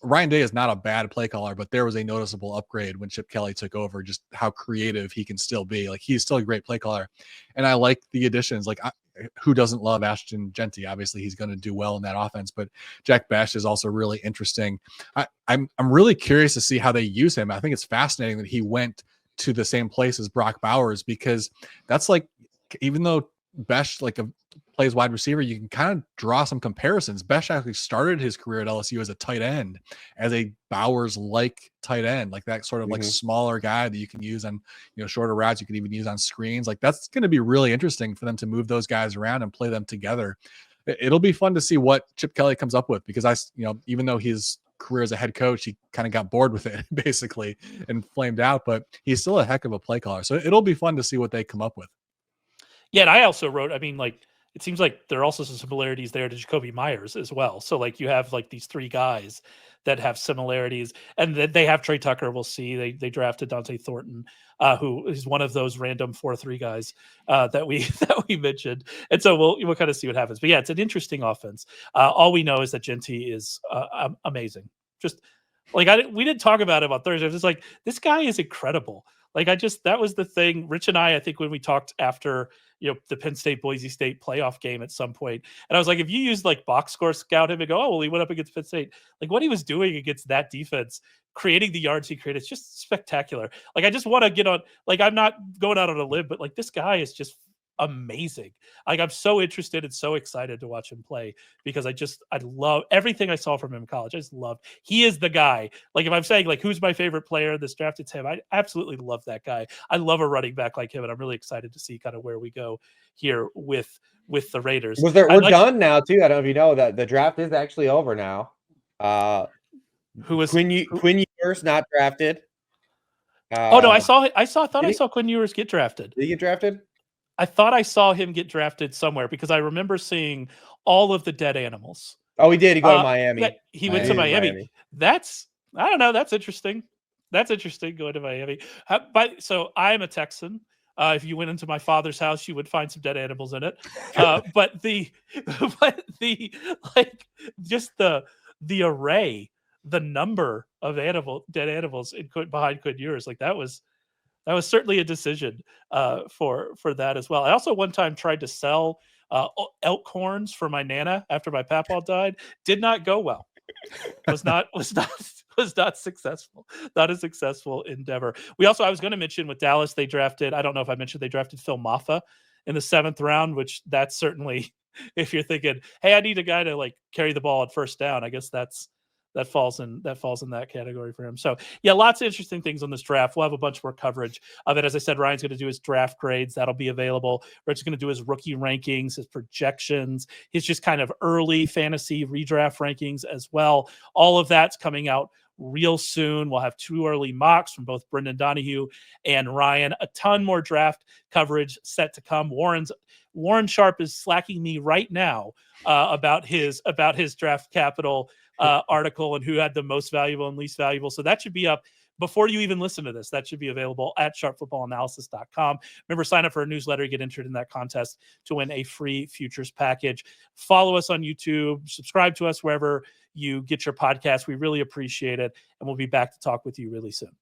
Ryan Day is not a bad play caller, but there was a noticeable upgrade when Chip Kelly took over, just how creative he can still be. Like, he's still a great play caller. And I like the additions. Like, who doesn't love Ashton Genty? Obviously, he's going to do well in that offense, but Jack Bash is also really interesting. I'm really curious to see how they use him. I think it's fascinating that he went to the same place as Brock Bowers, because that's like, even though Bash plays wide receiver, you can kind of draw some comparisons. Bash actually started his career at LSU as a tight end, as a Bowers-like tight end, like that sort of like smaller guy that you can use on shorter routes. You can even use on screens. Like, that's going to be really interesting for them to move those guys around and play them together. It'll be fun to see what Chip Kelly comes up with, because even though his career as a head coach, he kind of got bored with it basically and flamed out, but he's still a heck of a play caller. So it'll be fun to see what they come up with. Yeah, and I also wrote, it seems like there are also some similarities there to Jacoby Myers as well. So you have these 3 guys that have similarities, and that they have Trey Tucker. We'll see. They drafted Dante Thornton, who is one of those random 4-3 guys that we mentioned. And so we'll kind of see what happens. But yeah, it's an interesting offense. All we know is that Genty is amazing. Just we didn't talk about him on Thursday. It was just this guy is incredible. That was the thing. Rich and I think when we talked after the Penn State Boise State playoff game at some point, and I was like, if you use box score scout him and go, oh well, he went up against Penn State, what he was doing against that defense, creating the yards he created, it's just spectacular. I just want to get on. I'm not going out on a limb, but this guy is just amazing. I'm so interested and so excited to watch him play, because I love everything I saw from him in college. I just love, he is the guy. If I'm saying who's my favorite player in this draft, it's him. I absolutely love that guy. I love a running back like him, and I'm really excited to see kind of where we go here with the Raiders. We're done now too. I don't know if you know that the draft is actually over now. Who was Quinn Ewers not drafted? Oh no, I thought I saw Quinn Ewers get drafted. Did he get drafted? I thought I saw him get drafted somewhere, because I remember seeing all of the dead animals. Oh, he did. He go to Miami. Yeah, he went to Miami. That's, I don't know. That's interesting. That's interesting, going to Miami. So I'm a Texan. If you went into my father's house, you would find some dead animals in it. But the array, the number of dead animals behind Quinn Ewers, that was certainly a decision for that as well. I also one time tried to sell elk horns for my Nana after my papaw died. Did not go well. Was not successful. Not a successful endeavor. I was going to mention with Dallas, they drafted, I don't know if I mentioned, they drafted Phil Maffa in the 7th round, which that's certainly, if you're thinking, hey, I need a guy to carry the ball at first down, I guess that falls in that category for him. So yeah, lots of interesting things on this draft. We'll have a bunch more coverage of it. As I said, Ryan's going to do his draft grades. That'll be available. Rich is going to do his rookie rankings, his projections, his just kind of early fantasy redraft rankings as well. All of that's coming out real soon. We'll have 2 early mocks from both Brendan Donahue and Ryan. A ton more draft coverage set to come. Warren Sharp is slacking me right now about his draft capital article and who had the most valuable and least valuable. So that should be up before you even listen to this. That should be available at sharpfootballanalysis.com. Remember, sign up for a newsletter, get entered in that contest to win a free futures package. Follow us on YouTube, subscribe to us wherever you get your podcast. We really appreciate it. And we'll be back to talk with you really soon.